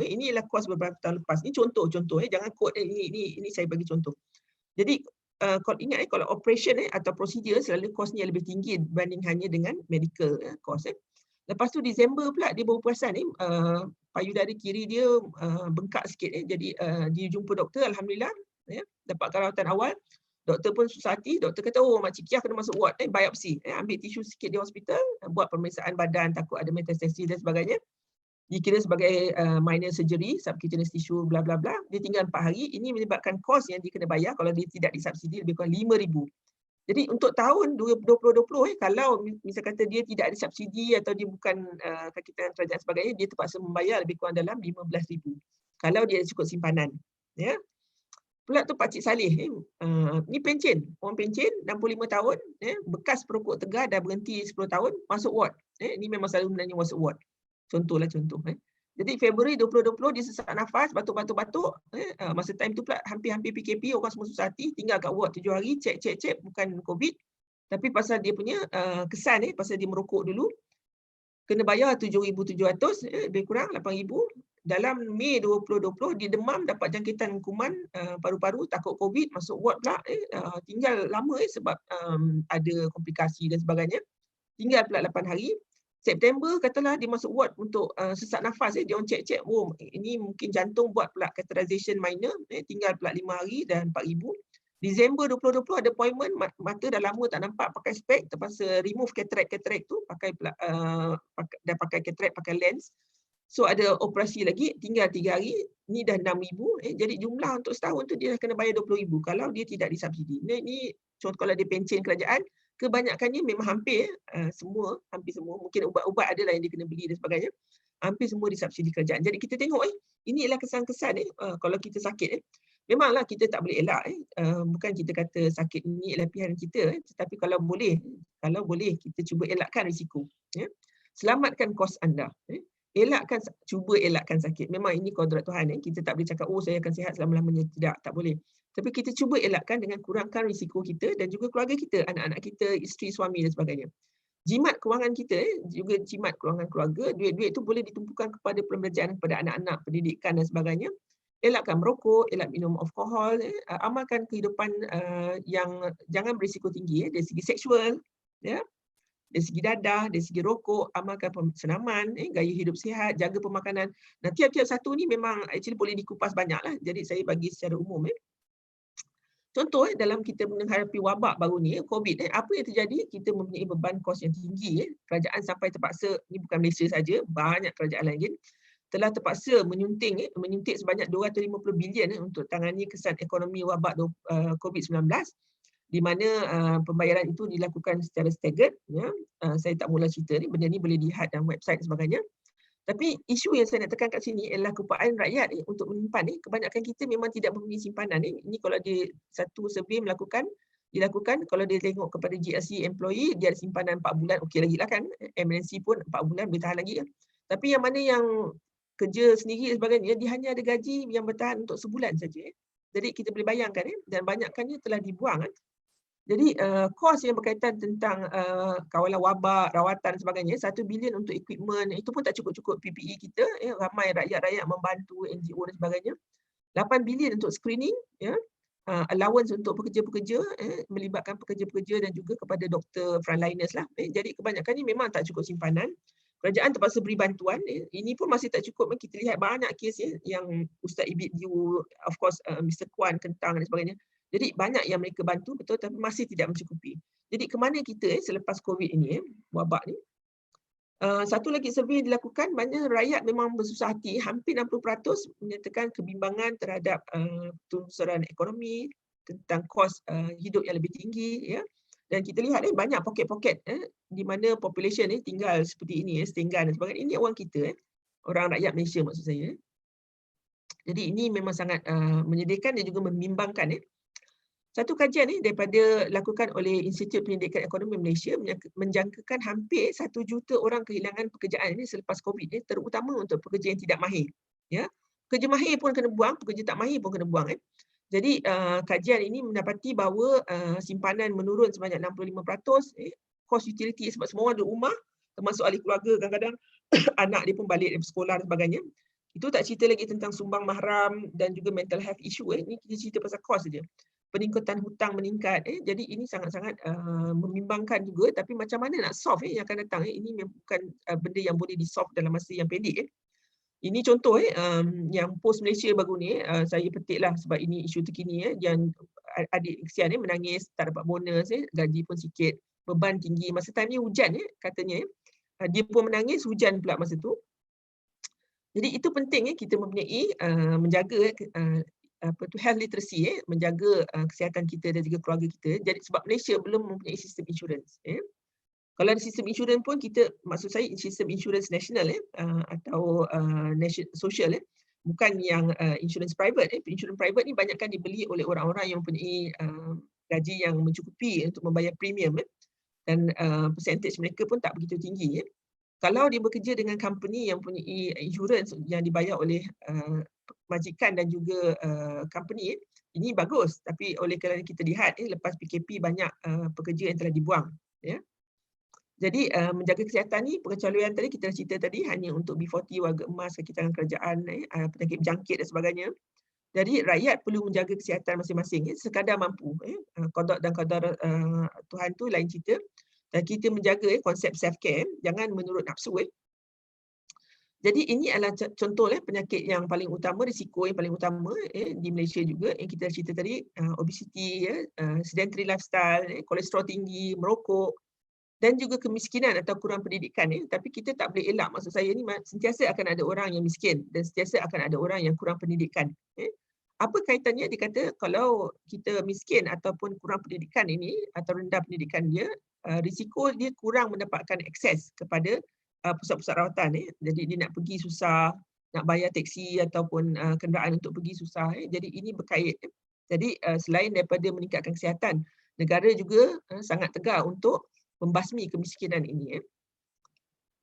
Ini ialah kos beberapa tahun lepas. Ini contoh, jangan quote, ini saya bagi contoh. Jadi kalau ingat kalau operation atau prosedur selalu kosnya lebih tinggi berbanding hanya dengan medical cost. Lepas tu Disember pula dia baru perasan payudara kiri dia bengkak sikit. Jadi dia jumpa doktor, alhamdulillah dapat rawatan awal. Doktor pun susah hati, doktor kata, oh Makcik Kia kena masuk ward, biopsi. Ambil tisu sikit di hospital, buat pemeriksaan badan, takut ada metastasis dan sebagainya. Dikira sebagai minor surgery, subcutaneous tissue, bla bla bla. Dia tinggal 4 hari, ini menyebabkan kos yang dia kena bayar kalau dia tidak disubsidi lebih kurang 5,000. Jadi untuk tahun 2020, kalau misal kata dia tidak ada subsidi atau dia bukan kakitan kerajaan sebagainya, dia terpaksa membayar lebih kurang dalam 15,000. Kalau dia cukup simpanan. Ya. Pula tu Pakcik Saleh, ni pencen, orang pencen 65 tahun, bekas perokok tegar dah berhenti 10 tahun, masuk ward. Ni memang selalu menanya masuk ward. Contoh. Jadi Februari 2020 dia sesak nafas, batuk-batuk. Masa time tu pula hampir-hampir PKP, orang semua susah hati, tinggal kat ward 7 hari, cek, bukan COVID. Tapi pasal dia punya kesan, pasal dia merokok dulu, kena bayar 7,700, lebih kurang 8,000. Dalam Mei 2020, dia demam, dapat jangkitan kuman paru-paru, takut COVID, masuk ward pula. Tinggal lama sebab ada komplikasi dan sebagainya. Tinggal pula 8 hari. September katalah dia masuk ward untuk sesak nafas. Dia orang cek, oh ini mungkin jantung, buat pula catheterization minor. Tinggal pula 5 hari dan 4,000. Disember 2020 ada appointment, mata dah lama tak nampak, pakai spek, terpaksa remove cataract tu, pakai pula dah pakai cataract, pakai lens. So ada operasi lagi, tinggal 3 hari, ni dah 6,000. Jadi jumlah untuk setahun tu dia dah kena bayar 20,000 kalau dia tidak disubsidi. Ni contoh kalau dia pencen kerajaan, kebanyakannya memang hampir semua, mungkin ubat-ubat ada lah yang dia kena beli dan sebagainya. Hampir semua disubsidi kerajaan. Jadi kita tengok ini ialah kesan-kesan kalau kita sakit. Memanglah kita tak boleh elak. Bukan kita kata sakit ni ialah pilihan kita, tetapi kalau boleh kita cuba elakkan risiko. Selamatkan kos anda. Cuba elakkan sakit. Memang ini kodrat Tuhan. Kita tak boleh cakap, oh saya akan sihat selama-lamanya. Tidak, tak boleh. Tapi kita cuba elakkan dengan kurangkan risiko kita dan juga keluarga kita, anak-anak kita, isteri, suami dan sebagainya. Jimat kewangan kita, juga jimat kewangan keluarga, duit-duit itu boleh ditumpukan kepada pembelajaran kepada anak-anak, pendidikan dan sebagainya. Elakkan merokok, elak minum alkohol, amalkan kehidupan yang jangan berisiko tinggi dari segi seksual, dari segi dadah, dari segi rokok, amalkan senaman, gaya hidup sihat, jaga pemakanan. Nah, tiap-tiap satu ni memang actually boleh dikupas banyaklah. Jadi saya bagi secara umum. Contoh dalam kita menghadapi wabak baru ni, COVID, apa yang terjadi? Kita mempunyai beban kos yang tinggi. Kerajaan sampai terpaksa, ni bukan Malaysia saja, banyak kerajaan lain telah terpaksa menyuntik sebanyak 250 bilion untuk tangani kesan ekonomi wabak COVID-19. Di mana pembayaran itu dilakukan secara staggered. Saya tak mula cerita ni, benda ni boleh dilihat dalam website dan sebagainya. Tapi isu yang saya nak tekan kat sini ialah keupayaan rakyat untuk menyimpan. Kebanyakan kita memang tidak mempunyai simpanan. Ini kalau dia satu survey dilakukan, kalau dia tengok kepada GLC employee, dia ada simpanan 4 bulan, okey lagi lah kan. MNC pun 4 bulan boleh tahan lagi kan. Tapi yang mana yang kerja sendiri dan sebagainya, dia hanya ada gaji yang bertahan untuk sebulan saja. Jadi kita boleh bayangkan dan banyakkannya telah dibuang. Jadi kos yang berkaitan tentang kawalan wabak, rawatan dan sebagainya, 1 bilion untuk equipment, itu pun tak cukup-cukup PPE kita, ramai rakyat-rakyat membantu NGO dan sebagainya. 8 bilion untuk screening, allowance untuk pekerja-pekerja, melibatkan pekerja-pekerja dan juga kepada doktor frontliners lah. Jadi kebanyakan ni memang tak cukup simpanan. Kerajaan terpaksa beri bantuan. Ini pun masih tak cukup. Kita lihat banyak kes yang Ustaz Ibit Diu, of course Mr. Kwan, Kentang dan sebagainya. Jadi banyak yang mereka bantu betul, tapi masih tidak mencukupi. Jadi ke mana kita selepas COVID ini, wabak ni? Satu lagi survey dilakukan, banyak rakyat memang bersusah hati, hampir 60% menyatakan kebimbangan terhadap tunsuran ekonomi, tentang kos hidup yang lebih tinggi. Dan kita lihat banyak poket-poket di mana population tinggal seperti ini, setinggan dan sebagainya. Ini orang kita, orang rakyat Malaysia maksud saya. Jadi ini memang sangat menyedihkan dan juga membimbangkan. Satu kajian daripada lakukan oleh Institut Pendidikan Ekonomi Malaysia menjangkakan hampir 1 juta orang kehilangan pekerjaan ini selepas COVID terutama untuk pekerja yang tidak mahir. Ya. Pekerja mahir pun kena buang, pekerja tak mahir pun kena buang. Jadi kajian ini mendapati bahawa simpanan menurun sebanyak 65%, kos utility sebab semua orang duduk rumah, termasuk ahli keluarga kadang-kadang anak dia pun balik dari sekolah dan sebagainya. Itu tak cerita lagi tentang sumbang mahram dan juga mental health issue. Ini kita cerita pasal kos saja. Peningkatan hutang meningkat. Jadi ini sangat-sangat membimbangkan juga, tapi macam mana nak solve yang akan datang. Ini bukan benda yang boleh di-solve dalam masa yang pendek. Ini contoh yang Post Malaysia baru ni, saya petiklah sebab ini isu terkini. Yang adik kesian menangis, tak dapat bonus, gaji pun sikit, beban tinggi. Masa time ni hujan katanya. Dia pun menangis, hujan pula masa tu. Jadi itu penting kita mempunyai menjaga health literacy, menjaga kesihatan kita dan juga keluarga kita. Jadi sebab Malaysia belum mempunyai sistem insurans. Kalau ada sistem insurans pun kita, maksud saya sistem insurans nasional atau social, bukan yang insurans private. Insurans private ni banyakkan dibeli oleh orang-orang yang mempunyai gaji yang mencukupi untuk membayar premium, dan percentage mereka pun tak begitu tinggi. Kalau dia bekerja dengan company yang mempunyai insurans yang dibayar oleh majikan dan juga company, ini bagus. Tapi oleh kerana kita lihat lepas PKP banyak pekerja yang telah dibuang. Jadi menjaga kesihatan ni, pengecualian tadi kita dah cerita tadi, hanya untuk B40, warga emas, kaki tangan kerajaan, penyakit berjangkit dan sebagainya. Jadi rakyat perlu menjaga kesihatan masing-masing sekadar mampu. Qada dan qadar Tuhan tu lain cerita. Dan kita menjaga konsep self-care, jangan menurut nafsu. Jadi ini adalah contoh penyakit yang paling utama, risiko yang paling utama di Malaysia juga yang kita cerita tadi, obesity, sedentary lifestyle, kolesterol tinggi, merokok, dan juga kemiskinan atau kurang pendidikan. Tapi kita tak boleh elak, maksud saya ni sentiasa akan ada orang yang miskin dan sentiasa akan ada orang yang kurang pendidikan. Apa kaitannya? Dia kata kalau kita miskin ataupun kurang pendidikan ini atau rendah pendidikan dia, risiko dia kurang mendapatkan akses kepada pusat-pusat rawatan. Jadi dia nak pergi susah, nak bayar teksi ataupun kenderaan untuk pergi susah. Jadi ini berkait. Jadi selain daripada meningkatkan kesihatan, negara juga sangat tegar untuk membasmi kemiskinan ini.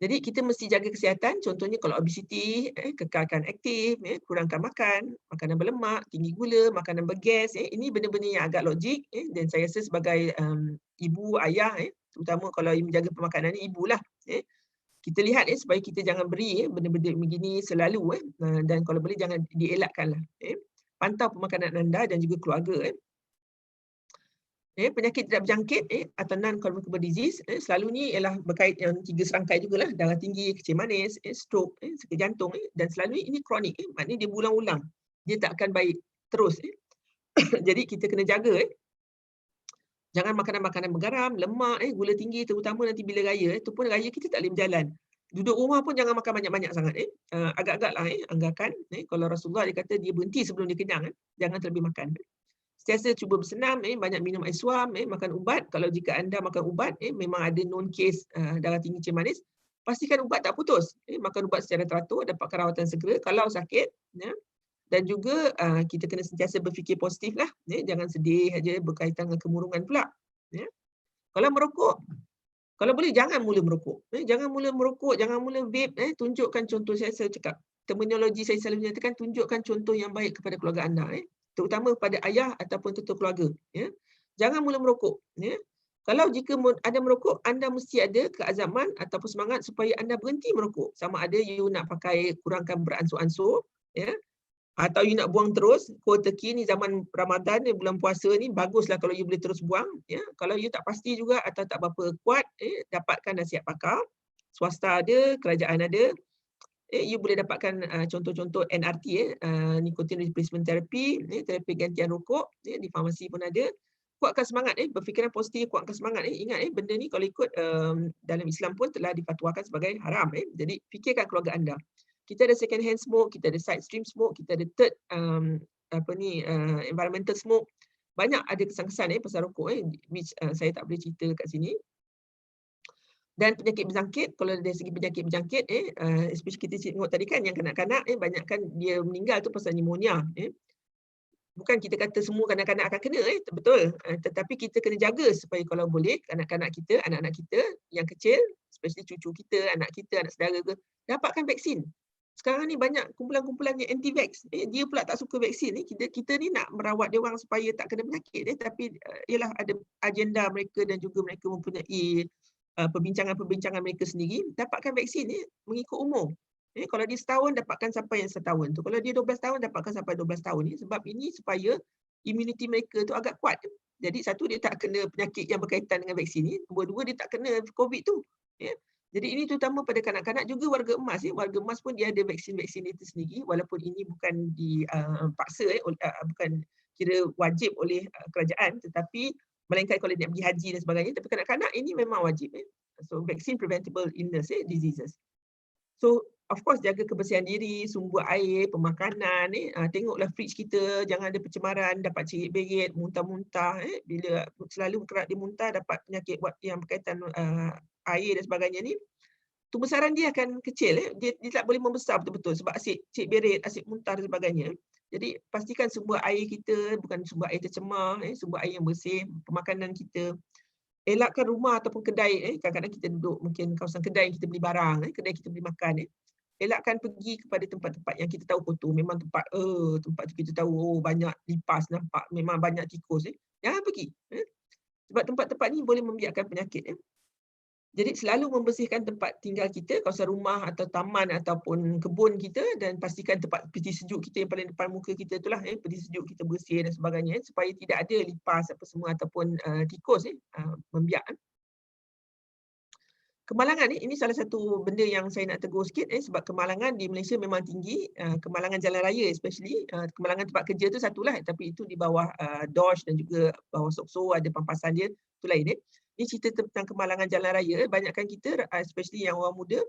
Jadi kita mesti jaga kesihatan, contohnya kalau obesity, kekalkan aktif, kurangkan makan, makanan berlemak, tinggi gula, makanan bergas. Ini benda-benda yang agak logik, dan saya rasa sebagai ibu, ayah, terutama kalau menjaga pemakanan ni, ibulah. Kita lihat supaya kita jangan beri benda-benda begini selalu, dan kalau boleh jangan dielakkanlah. Pantau pemakanan anda dan juga keluarga. Penyakit tidak berjangkit atau non-communicable disease selalu ni ialah berkait yang 3 serangkai jugalah, darah tinggi, kencing manis, stroke, sakit jantung, dan selalu ini kronik, maknanya dia berulang-ulang. Dia tak akan baik terus. Jadi kita kena jaga. Jangan makanan-makanan bergaram, lemak, gula tinggi, terutama nanti bila raya. Itu pun raya kita tak boleh berjalan. Duduk rumah pun jangan makan banyak-banyak sangat. Agak-agaklah anggarkan. Kalau Rasulullah dia kata dia berhenti sebelum dia kenyang. Jangan terlebih makan. Sentiasa cuba bersenam, banyak minum air suam, makan ubat. Kalau jika anda makan ubat, memang ada known case darah tinggi, kencing manis, pastikan ubat tak putus. Makan ubat secara teratur, dapatkan rawatan segera kalau sakit. Dan juga kita kena sentiasa berfikir positif lah. Jangan sedih saja berkaitan dengan kemurungan pula. Kalau merokok, kalau boleh jangan mula merokok. Jangan mula merokok, jangan mula vape. Tunjukkan contoh, saya cakap. Terminologi saya selalu nyatakan, tunjukkan contoh yang baik kepada keluarga anda. Terutama pada ayah ataupun ketua keluarga. Jangan mula merokok. Kalau jika anda merokok, anda mesti ada keazaman ataupun semangat supaya anda berhenti merokok. Sama ada you nak pakai kurangkan beransur-ansur, atau you nak buang terus. Kuota key ni zaman Ramadan ni, bulan puasa ni, baguslah kalau you boleh terus buang. Kalau you tak pasti juga atau tak berapa kuat, dapatkan nasihat pakar. Swasta ada, kerajaan ada. You boleh dapatkan contoh-contoh NRT, nicotine replacement therapy, terapi gantian rokok, di farmasi pun ada. Kuatkan semangat, berfikiran positif, kuatkan semangat. Ingat, benda ni kalau ikut dalam Islam pun telah difatwakan sebagai haram. Jadi fikirkan keluarga anda. Kita ada second hand smoke, kita ada side stream smoke, kita ada third environmental smoke. Banyak ada kesan-kesan pasal rokok, which saya tak boleh cerita kat sini. Dan penyakit berjangkit, kalau dari segi penyakit berjangkit, especially kita tengok tadi kan yang kanak-kanak, banyakkan dia meninggal tu pasal pneumonia. bukan kita kata semua kanak-kanak akan kena, betul. Tetapi kita kena jaga supaya kalau boleh kanak-kanak kita, anak-anak kita yang kecil, especially cucu kita, anak kita, anak saudara ke, dapatkan vaksin. Sekarang ni banyak kumpulan-kumpulan yang anti-vax. Dia pula tak suka vaksin ni. Kita ni nak merawat dia orang supaya tak kena penyakit, tapi ialah ada agenda mereka dan juga mereka mempunyai perbincangan-perbincangan mereka sendiri. Dapatkan vaksin ni mengikut umur. Kalau dia setahun, dapatkan sampai yang setahun tu. Kalau dia 12 tahun, dapatkan sampai 12 tahun ni. Sebab ini supaya imuniti mereka tu agak kuat. Jadi satu, dia tak kena penyakit yang berkaitan dengan vaksin ni. Dua, dia tak kena COVID tu. Jadi ini terutama pada kanak-kanak, juga warga emas. Warga emas pun dia ada vaksin-vaksin itu sendiri. Walaupun ini bukan dipaksa, bukan kira wajib oleh kerajaan. Tetapi melainkan kalau dia pergi haji dan sebagainya. Tapi kanak-kanak ini memang wajib. So vaccine preventable illness, diseases. So, of course, jaga kebersihan diri, sumber air, pemakanan. Tengoklah fridge kita, jangan ada pencemaran, dapat cerit-berit, muntah-muntah. Bila selalu kerap dia muntah, dapat penyakit yang berkaitan air dan sebagainya ni, pembesaran dia akan kecil. Dia tak boleh membesar betul-betul sebab asid cerit-berit, asid muntah dan sebagainya. Jadi, pastikan sumber air kita bukan sumber air tercemar, sumber air yang bersih, pemakanan kita. Elakkan rumah ataupun kedai, kadang-kadang kita duduk mungkin kawasan kedai yang kita beli barang, kedai kita beli makan. Elakkan pergi kepada tempat-tempat yang kita tahu kotor. Memang tempat tu kita tahu banyak lipas, nampak memang banyak tikus. Jangan pergi. Sebab tempat-tempat ni boleh membiarkan penyakit. Jadi selalu membersihkan tempat tinggal kita, kawasan rumah atau taman ataupun kebun kita, dan pastikan tempat peti sejuk kita yang paling depan muka kita itulah, peti sejuk kita bersih dan sebagainya, supaya tidak ada lipas apa semua ataupun tikus membiak. Kemalangan ini salah satu benda yang saya nak tegur sikit, sebab kemalangan di Malaysia memang tinggi, kemalangan jalan raya especially, kemalangan tempat kerja tu satulah, tapi itu di bawah DOSH dan juga bawah SOKSO ada pampasan dia, tu lain. Ini cerita tentang kemalangan jalan raya. Banyakkan kita, especially yang orang muda,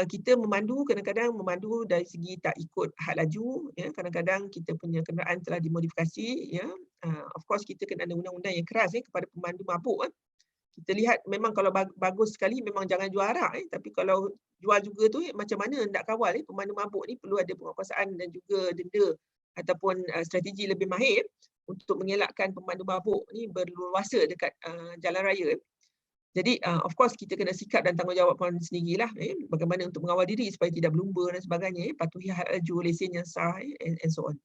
kita memandu, kadang-kadang memandu dari segi tak ikut had laju. Kadang-kadang kita punya kenderaan telah dimodifikasi. Of course, kita kena ada undang-undang yang keras kepada pemandu mabuk. Kita lihat memang kalau bagus sekali, memang jangan jual arak. Tapi kalau jual juga tu, macam mana nak kawal? Pemandu mabuk ni perlu ada penguasaan dan juga denda ataupun strategi lebih mahir untuk mengelakkan pemandu mabuk ni berleluasa dekat jalan raya. Jadi of course kita kena sikap dan tanggungjawab pemandu sendirilah, bagaimana untuk mengawal diri supaya tidak berlumba dan sebagainya, patuhi had laju, lesen yang sah, and so on.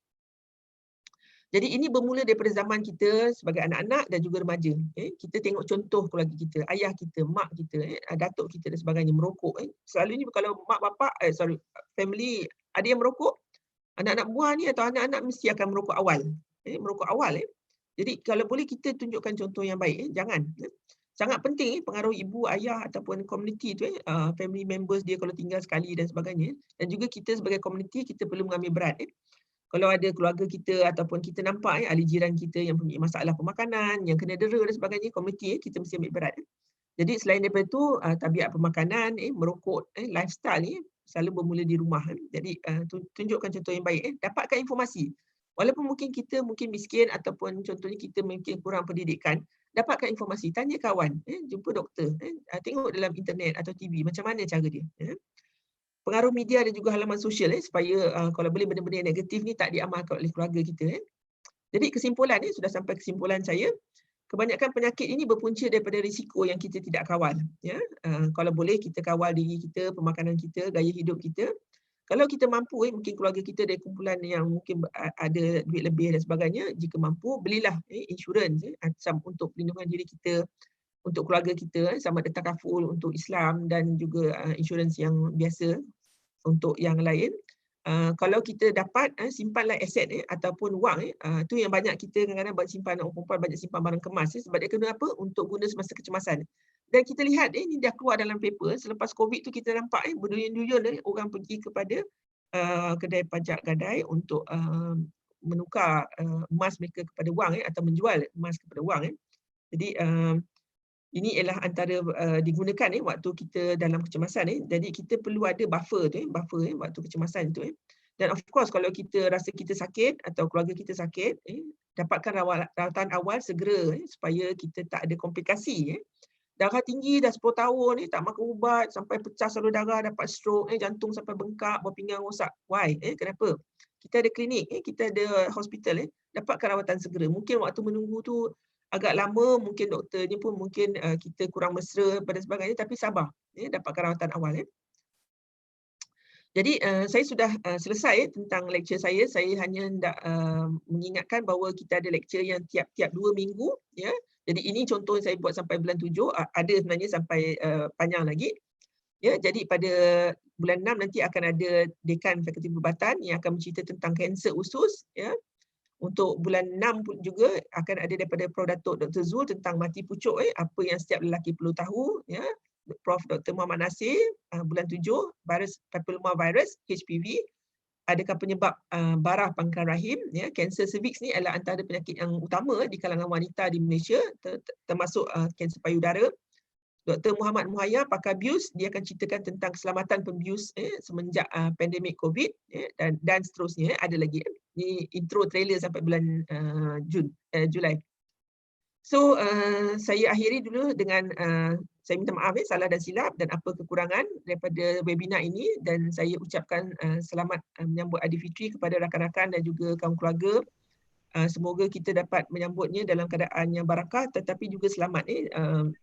Jadi ini bermula daripada zaman kita sebagai anak-anak dan juga remaja. Kita tengok contoh keluarga kita, ayah kita, mak kita, datuk kita dan sebagainya merokok. Selalunya kalau mak bapak, family ada yang merokok, anak-anak buah ni atau anak-anak mesti akan merokok awal. Merokok awal. Jadi kalau boleh kita tunjukkan contoh yang baik. Jangan. Sangat penting pengaruh ibu, ayah ataupun komuniti tu, family members dia kalau tinggal sekali dan sebagainya. Dan juga kita sebagai komuniti, kita perlu mengambil berat. Kalau ada keluarga kita ataupun kita nampak ahli jiran kita yang punya masalah pemakanan, yang kena dera dan sebagainya, komuniti kita mesti ambil berat. Jadi selain daripada itu, tabiat pemakanan, merokok, lifestyle ni selalu bermula di rumah. Jadi tunjukkan contoh yang baik. Dapatkan informasi. Walaupun mungkin kita miskin ataupun contohnya kita mungkin kurang pendidikan, dapatkan informasi, tanya kawan, jumpa doktor, tengok dalam internet atau TV macam mana cara dia. Pengaruh media dan juga halaman sosial supaya kalau boleh benda-benda yang negatif ni tak diamalkan oleh keluarga kita. Jadi kesimpulan sudah sampai kesimpulan saya. Kebanyakan penyakit ini berpunca daripada risiko yang kita tidak kawal. Kalau boleh kita kawal diri kita, pemakanan kita, gaya hidup kita. Kalau kita mampu, mungkin keluarga kita dari kumpulan yang mungkin ada duit lebih dan sebagainya, jika mampu, belilah insurans untuk perlindungan diri kita, untuk keluarga kita, sama ada takaful untuk Islam dan juga insurans yang biasa untuk yang lain. Kalau kita dapat, simpanlah aset ataupun wang. Itu yang banyak kita kadang-kadang simpan, orang perempuan banyak simpan barang kemas. Sebab dia kena apa? Untuk guna semasa kecemasan. Dan kita lihat ini dah keluar dalam paper, selepas COVID tu kita nampak berduyun-duyun orang pergi kepada kedai pajak gadai untuk menukar emas mereka kepada wang atau menjual emas kepada wang. Jadi ini ialah antara digunakan waktu kita dalam kecemasan. Jadi kita perlu ada buffer tu, waktu kecemasan tu. Dan of course kalau kita rasa kita sakit atau keluarga kita sakit, dapatkan rawatan awal segera supaya kita tak ada komplikasi darah tinggi dah 10 tahun ni, tak makan ubat sampai pecah salur darah, dapat stroke, jantung sampai bengkak, buah pinggang rosak. Why? Kenapa? Kita ada klinik, kita ada hospital, dapatkan rawatan segera. Mungkin waktu menunggu tu agak lama, mungkin doktornya pun mungkin kita kurang mesra pada sebagainya, tapi sabar, dapatkan rawatan awal. Jadi saya sudah selesai tentang lecture saya. Saya hanya hendak mengingatkan bahawa kita ada lecture yang tiap-tiap 2 minggu, ya. Jadi ini contoh saya buat sampai bulan 7, ada sebenarnya sampai panjang lagi. Ya, jadi pada bulan 6 nanti akan ada dekan Fakulti Perubatan yang akan bercerita tentang kanser usus, ya. Untuk bulan 6 pun juga akan ada daripada Prof Datuk Dr. Zul tentang mati pucuk, apa yang setiap lelaki perlu tahu, ya. Prof Dr. Muhammad Nasir bulan 7, virus papilloma virus HPV, adakah penyebab barah pangkalan rahim, ya. Kanser cervix ni adalah antara penyakit yang utama di kalangan wanita di Malaysia, termasuk kanser payudara. Dr. Muhammad Muhayya, pakar bius, dia akan ceritakan tentang keselamatan pembius semenjak pandemik COVID, dan seterusnya. Ada lagi ni intro trailer sampai bulan Julai. So saya akhiri dulu dengan saya minta maaf salah dan silap dan apa kekurangan daripada webinar ini, dan saya ucapkan selamat menyambut Aidilfitri kepada rakan-rakan dan juga kaum keluarga. Semoga kita dapat menyambutnya dalam keadaan yang barakah tetapi juga selamat.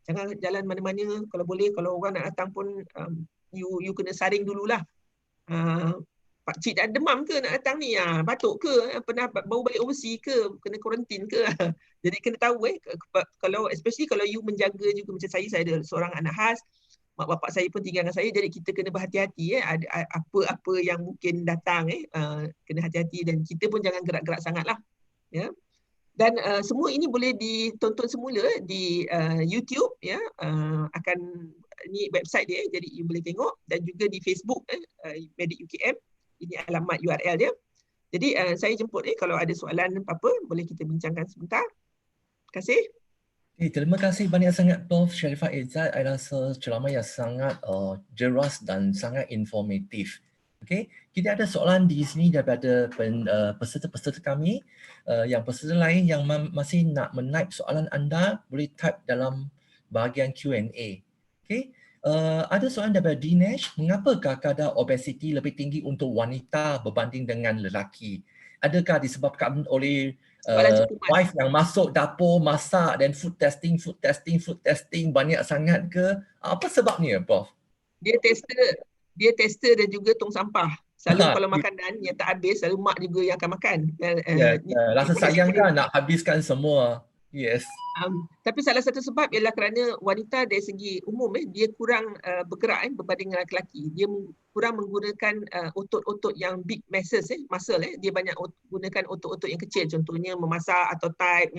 Jangan jalan mana-mana, kalau boleh, kalau orang nak datang pun you kena saring dululah. Pak cik dah demam ke nak datang ni? Batuk ke? Pernah baru balik overseas ke? Kena kuarantin ke? Jadi kena tahu kalau especially kalau you menjaga juga macam saya ada seorang anak khas, mak bapak saya pun tinggal dengan saya, jadi kita kena berhati-hati. Ada apa-apa yang mungkin datang, kena hati-hati, dan kita pun jangan gerak-gerak sangatlah. Ya. Dan semua ini boleh ditonton semula di YouTube, ya. Akan ni website dia, jadi you boleh tengok, dan juga di Facebook Medik UKM. Ini alamat URL dia. Jadi saya jemput kalau ada soalan apa-apa boleh kita bincangkan sebentar. Terima kasih. Terima kasih banyak sangat Prof. Sharifah Izzat. Saya rasa ceramah yang sangat jelas dan sangat informatif. Okay, kita ada soalan di sini daripada peserta-peserta kami. Yang peserta lain yang masih nak menaip soalan anda, boleh type dalam bahagian Q&A. Okay, ada soalan daripada Dinesh. Mengapakah kadar obesiti lebih tinggi untuk wanita berbanding dengan lelaki? Adakah disebabkan oleh wife yang masuk dapur masak dan food testing banyak sangat ke? Apa sebabnya, Prof? Dia tester dan juga tong sampah. Selalu kalau makanan yang tak habis, selalu mak juga yang akan makan. Rasa sayang kan nak habiskan semua. Yes. Tapi salah satu sebab ialah kerana wanita dari segi umum dia kurang bergerak berbanding dengan lelaki. Dia kurang menggunakan otot-otot yang big muscle. Dia banyak gunakan otot-otot yang kecil, contohnya memasak atau type,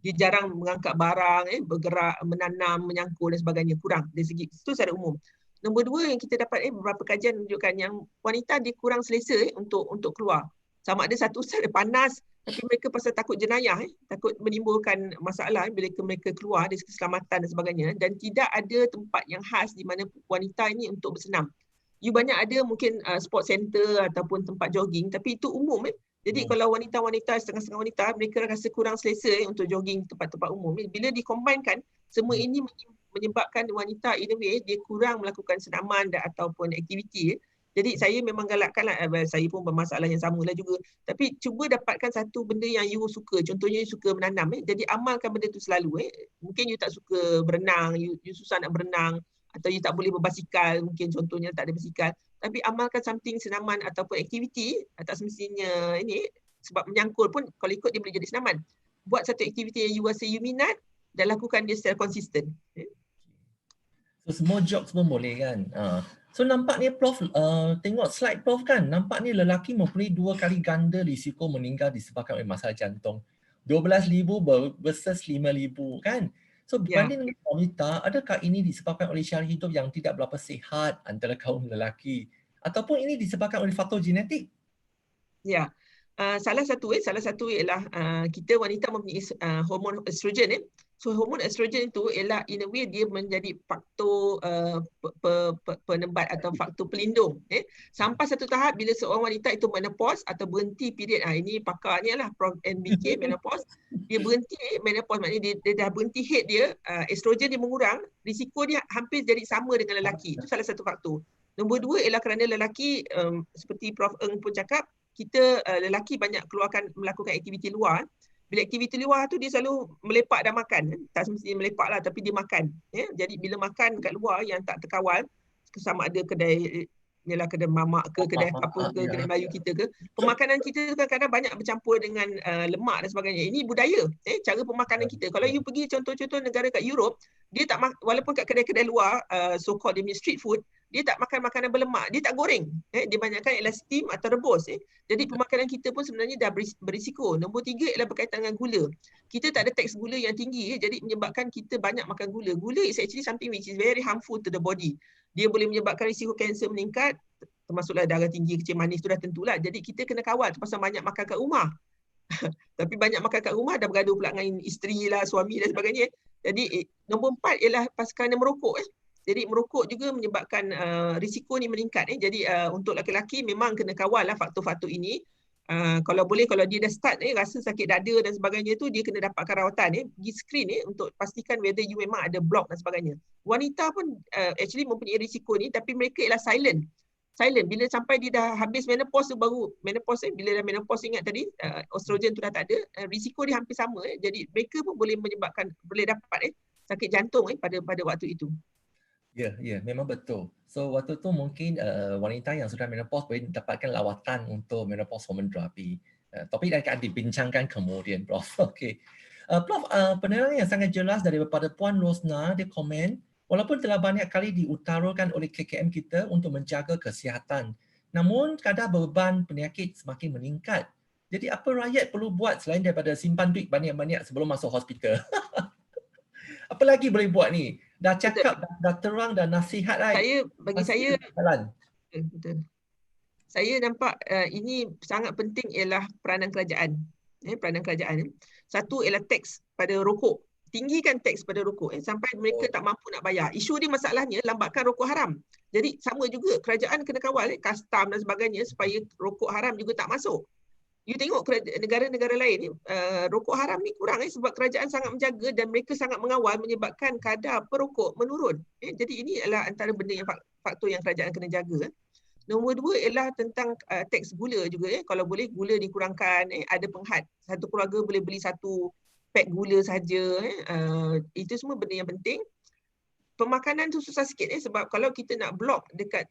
Dia jarang mengangkat barang, bergerak, menanam, menyangkul dan sebagainya. Kurang dari segi itu secara umum. Nombor 2 yang kita dapat beberapa kajian menunjukkan yang wanita dia kurang selesa untuk keluar. Sama ada satu sel panas, tapi mereka pasal takut jenayah, takut menimbulkan masalah bila mereka keluar dari keselamatan dan sebagainya, dan tidak ada tempat yang khas di mana wanita ini untuk bersenam. You banyak ada mungkin sport center ataupun tempat jogging, tapi itu umum. Jadi kalau wanita-wanita, setengah-setengah wanita, mereka rasa kurang selesa untuk jogging tempat-tempat umum. Bila dikombainkan, semua ini menyebabkan wanita in a way dia kurang melakukan senaman ataupun aktiviti. Jadi saya memang galakkanlah, saya pun bermasalah yang samalah juga. Tapi cuba dapatkan satu benda yang you suka. Contohnya you suka menanam. Jadi amalkan benda tu selalu. Mungkin you tak suka berenang, you susah nak berenang, atau you tak boleh berbasikal, mungkin contohnya tak ada basikal. Tapi amalkan something senaman ataupun aktiviti, tak semestinya ini, sebab menyangkul pun kalau ikut dia boleh jadi senaman. Buat satu aktiviti yang you rasa you minat dan lakukan dia secara konsisten. So semua jobs pun boleh kan? So nampaknya Prof, tengok slide Prof kan, nampaknya lelaki mempunyai 2 kali ganda risiko meninggal disebabkan oleh masalah jantung. 12,000 versus 5,000 kan? So berbanding dengan wanita, adakah ini disebabkan oleh cara hidup yang tidak berapa sihat antara kaum lelaki? Ataupun ini disebabkan oleh faktor genetik? Ya, salah satu ialah kita wanita mempunyai hormon estrogen. So hormon estrogen itu ialah in a way dia menjadi faktor penebat atau faktor pelindung. Sampai satu tahap bila seorang wanita itu menopause atau berhenti period, ini pakarnya lah Prof NBK menopause, dia berhenti menopause, maknanya dia dah berhenti head dia, estrogen dia mengurang, risiko dia hampir jadi sama dengan lelaki. Itu salah satu faktor. Nombor dua ialah kerana lelaki, seperti Prof Eng pun cakap, kita lelaki banyak melakukan aktiviti luar. Bila aktiviti luar tu dia selalu melepak dan makan. Tak semestinya melepak lah, tapi dia makan. Jadi bila makan kat luar yang tak terkawal, sama ada kedai mamak ke, kedai apa ke, kedai Melayu kita ke, pemakanan kita kadang-kadang banyak bercampur dengan lemak dan sebagainya. Ini budaya, cara pemakanan kita. Kalau you pergi contoh-contoh negara kat Europe, dia tak walaupun kat kedai-kedai luar, so-called street food, dia tak makan makanan berlemak, dia tak goreng. Dia banyakkan ialah steam atau rebus. Jadi pemakanan kita pun sebenarnya dah berisiko. Nombor tiga ialah berkaitan dengan gula. Kita tak ada teks gula yang tinggi, jadi menyebabkan kita banyak makan gula. Gula is actually something which is very harmful to the body. Dia boleh menyebabkan risiko kanser meningkat, termasuklah darah tinggi, kecil manis tu dah tentulah. Jadi kita kena kawal pasal banyak makan kat rumah. Tapi banyak makan kat rumah dah bergaduh pula dengan isteri lah, suami dan sebagainya. Jadi nombor empat ialah kerana merokok. Jadi merokok juga menyebabkan risiko ni meningkat. Jadi untuk lelaki memang kena kawal lah faktor-faktor ini. Kalau boleh, kalau dia dah start rasa sakit dada dan sebagainya tu, dia kena dapatkan rawatan. Pergi screen untuk pastikan whether you memang ada block dan sebagainya. Wanita pun actually mempunyai risiko ni, tapi mereka ialah silent. Bila sampai dia dah habis menopause tu baru bila dah menopause, ingat tadi estrogen tu dah tak ada, risiko dia hampir sama. Jadi mereka pun boleh dapat sakit jantung pada waktu itu. Ya, memang betul. So waktu tu mungkin wanita yang sudah menopause boleh dapatkan lawatan untuk menopause hormon terapi. Topik akan dibincangkan kemudian, Prof. Okey. Prof, penerangan yang sangat jelas daripada Puan Rosna, dia komen, walaupun telah banyak kali diutarakan oleh KKM kita untuk menjaga kesihatan, namun kadar beban penyakit semakin meningkat. Jadi apa rakyat perlu buat selain daripada simpan duit banyak-banyak sebelum masuk hospital? Apa lagi boleh buat ni? Dah cakap, dah terang, dah nasihat. Bagi saya, betul. Saya nampak ini sangat penting ialah peranan kerajaan. Peranan kerajaan. Satu ialah teks pada rokok. Tinggikan teks pada rokok sampai mereka tak mampu nak bayar. Isu dia masalahnya lambatkan rokok haram. Jadi sama juga kerajaan kena kawal custom dan sebagainya supaya rokok haram juga tak masuk. You tengok negara-negara lain, rokok haram ni kurang sebab kerajaan sangat menjaga dan mereka sangat mengawal menyebabkan kadar perokok menurun. Jadi ini adalah antara benda yang faktor yang kerajaan kena jaga. Nombor dua ialah tentang teks gula juga. Kalau boleh gula dikurangkan, ada penghad. Satu keluarga boleh beli satu pack gula saja. Itu semua benda yang penting. Pemakanan tu susah sikit sebab kalau kita nak blok dekat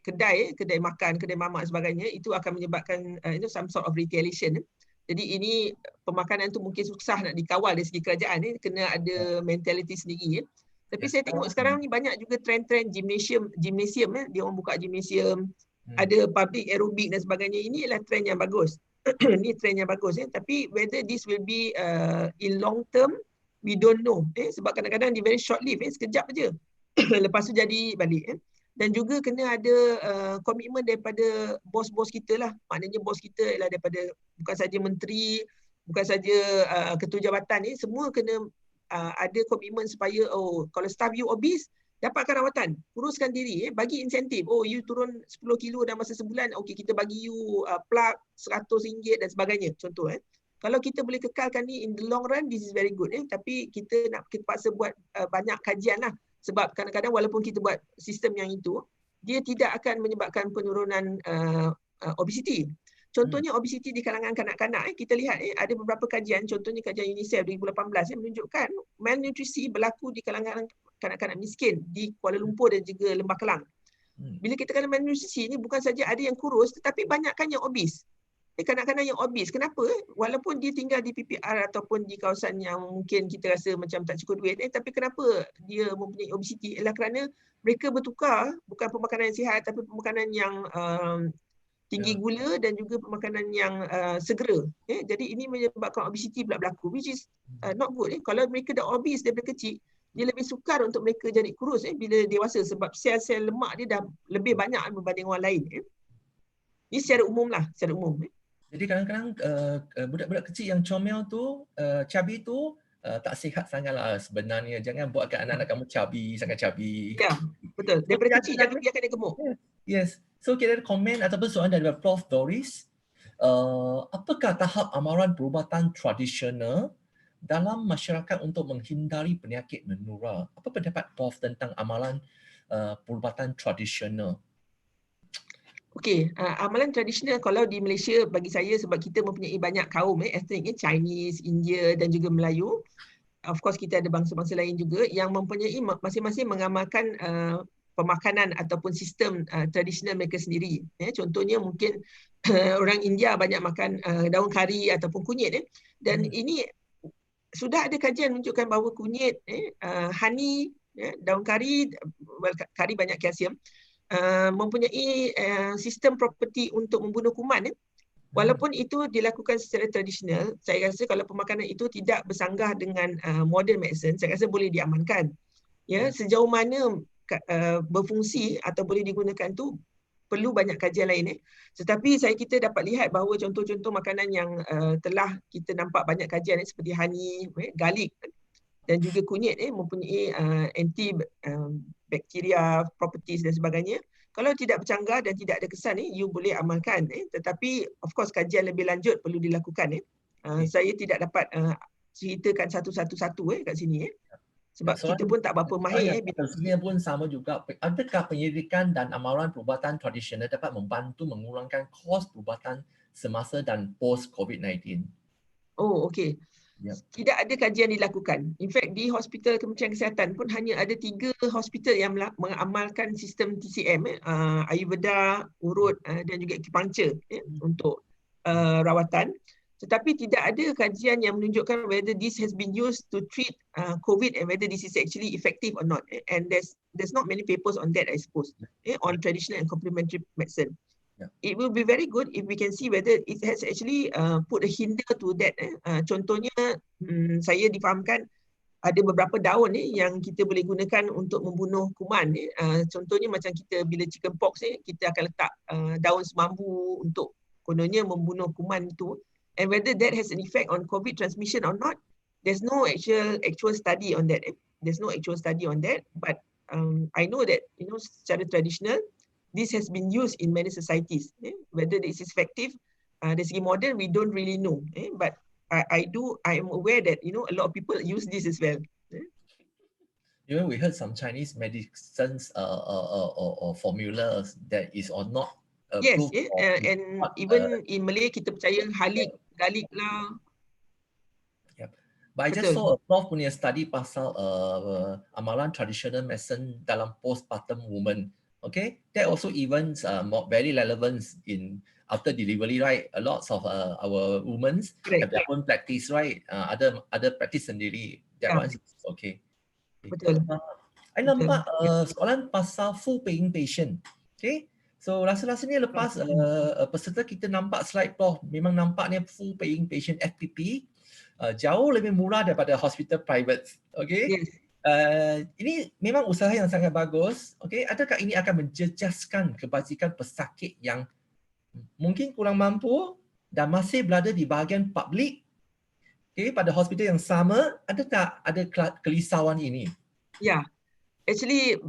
kedai makan, kedai mamak sebagainya, itu akan menyebabkan some sort of retaliation. Jadi ini pemakanan tu mungkin susah nak dikawal dari segi kerajaan, kena ada mentality sendiri. Tapi saya tengok sekarang ni banyak juga trend-trend gymnasium, dia orang buka gymnasium, ada public aerobic dan sebagainya. Ini adalah trend yang bagus. Ini trend yang bagus. Tapi whether this will be in long term, we don't know. Sebab kadang-kadang di very short live, sekejap je. Lepas tu jadi balik. Dan juga kena ada komitmen daripada bos-bos kita lah. Maknanya bos kita ialah daripada bukan saja menteri, bukan saja ketua jabatan, semua kena ada komitmen supaya kalau staff you obese, dapatkan rawatan, kuruskan diri, bagi insentif. You turun 10 kilo dalam masa sebulan, okey kita bagi you plug RM100 dan sebagainya, contoh. Kalau kita boleh kekalkan ni in the long run, this is very good. Tapi kita paksa buat banyak kajian lah. Sebab kadang-kadang walaupun kita buat sistem yang itu, dia tidak akan menyebabkan penurunan obesiti. Contohnya obesiti di kalangan kanak-kanak, kita lihat ada beberapa kajian, contohnya kajian UNICEF 2018 menunjukkan malnutrisi berlaku di kalangan kanak-kanak miskin di Kuala Lumpur dan juga Lembah Kelang. Bila kita kata malnutrisi ni bukan saja ada yang kurus, tetapi banyakkan yang obes. Kanak-kanak yang obes. Kenapa? Walaupun dia tinggal di PPR ataupun di kawasan yang mungkin kita rasa macam tak cukup duit, tapi kenapa dia mempunyai obesiti? Ialah kerana mereka bertukar bukan pemakanan yang sihat, tapi pemakanan yang tinggi gula dan juga pemakanan yang segera. Jadi ini menyebabkan obesiti pula berlaku, which is not good. Kalau mereka dah obes daripada kecil, dia lebih sukar untuk mereka jadi kurus bila dewasa sebab sel-sel lemak dia dah lebih banyak berbanding orang lain. Ini secara umum lah, secara umum. Jadi kadang-kadang budak-budak kecil yang comel tu, chubby tu, tak sihat sangatlah sebenarnya. Jangan buatkan anak-anak kamu cabi, sangat cabi. Ya, betul. So, Daripada kita kecil ada jangan biarkan dia gemuk. Yes. So, kita ada komen ataupun soalan dari Prof. Doris. Apakah tahap amalan perubatan tradisional dalam masyarakat untuk menghindari penyakit menular? Apa pendapat Prof tentang amalan perubatan tradisional? Okey, amalan tradisional kalau di Malaysia bagi saya sebab kita mempunyai banyak kaum etnik Chinese, India dan juga Melayu. Of course kita ada bangsa-bangsa lain juga yang mempunyai masing-masing mengamalkan pemakanan ataupun sistem tradisional mereka sendiri. Contohnya mungkin orang India banyak makan daun kari ataupun kunyit. Dan ini sudah ada kajian menunjukkan bahawa kunyit, honey, daun kari, kari banyak kalsium, mempunyai sistem properti untuk membunuh kuman. Walaupun itu dilakukan secara tradisional, saya rasa kalau pemakanan itu tidak bersanggah dengan modern medicine, saya rasa boleh diamankan. Ya, sejauh mana berfungsi atau boleh digunakan tu perlu banyak kajian lain. Tetapi kita dapat lihat bahawa contoh-contoh makanan yang telah kita nampak banyak kajian seperti honey, garlic dan juga kunyit mempunyai anti bakteria, properties dan sebagainya. Kalau tidak bercanggah dan tidak ada kesan, you boleh amalkan. Tetapi of course kajian lebih lanjut perlu dilakukan. Saya tidak dapat ceritakan satu-satu kat sini. Sebab kita pun tak berapa mahir. Sebenarnya pun sama juga. Adakah penyelidikan dan amalan perubatan tradisional dapat membantu mengurangkan kos perubatan semasa dan post COVID-19? Oh, okey. Tidak ada kajian dilakukan. In fact, di hospital Kementerian Kesihatan pun hanya ada 3 hospital yang mengamalkan sistem TCM, Ayurveda, urut dan juga acupuncture untuk rawatan. Tetapi tidak ada kajian yang menunjukkan whether this has been used to treat COVID and whether this is actually effective or not. And there's not many papers on that, I suppose, on traditional and complementary medicine. It will be very good if we can see whether it has actually put a hinder to that. Contohnya, saya difahamkan ada beberapa daun yang kita boleh gunakan untuk membunuh kuman. Contohnya macam kita bila chicken pox, kita akan letak daun semambu untuk kononnya membunuh kuman itu. And whether that has an effect on COVID transmission or not, there's no actual study on that. There's no actual study on that. But I know that secara tradisional, this has been used in many societies. Whether this is effective, dari segi modern, we don't really know. But I am aware that a lot of people use this as well. Even we heard some Chinese medicines or formulas that is or not approved. Yes, and even in Malay kita percaya garlic lah. But I just saw a Prof punya study pasal amalan traditional medicine dalam postpartum woman. Okay, that also even very relevant in after delivery, right? A lot of our women have their own practice, right? Other practice sendiri. That one is okay. Betul. I nampak soalan pasal full paying patient. Okay, so rasa-rasanya lepas peserta kita nampak slide Prof, memang nampaknya full paying patient FPP jauh lebih murah daripada hospital private. Okay. Yes. Ini memang usaha yang sangat bagus. Okay, adakah ini akan menjejaskan kebajikan pesakit yang mungkin kurang mampu dan masih berada di bahagian publik, pada hospital yang sama? Adakah ada kerisauan ini? Ya, actually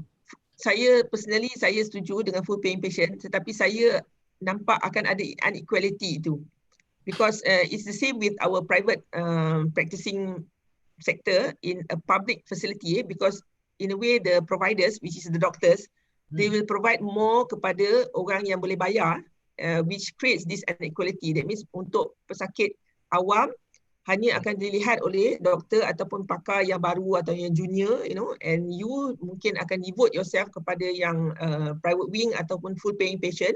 saya personally saya setuju dengan full paying patient, tetapi saya nampak akan ada inequality itu. Because it's the same with our private practicing sector in a public facility, because in a way the providers, which is the doctors, they will provide more kepada orang yang boleh bayar, which creates this inequality. That means untuk pesakit awam hanya akan dilihat oleh doktor ataupun pakar yang baru atau yang junior, and you mungkin akan devote yourself kepada yang private wing ataupun full paying patient,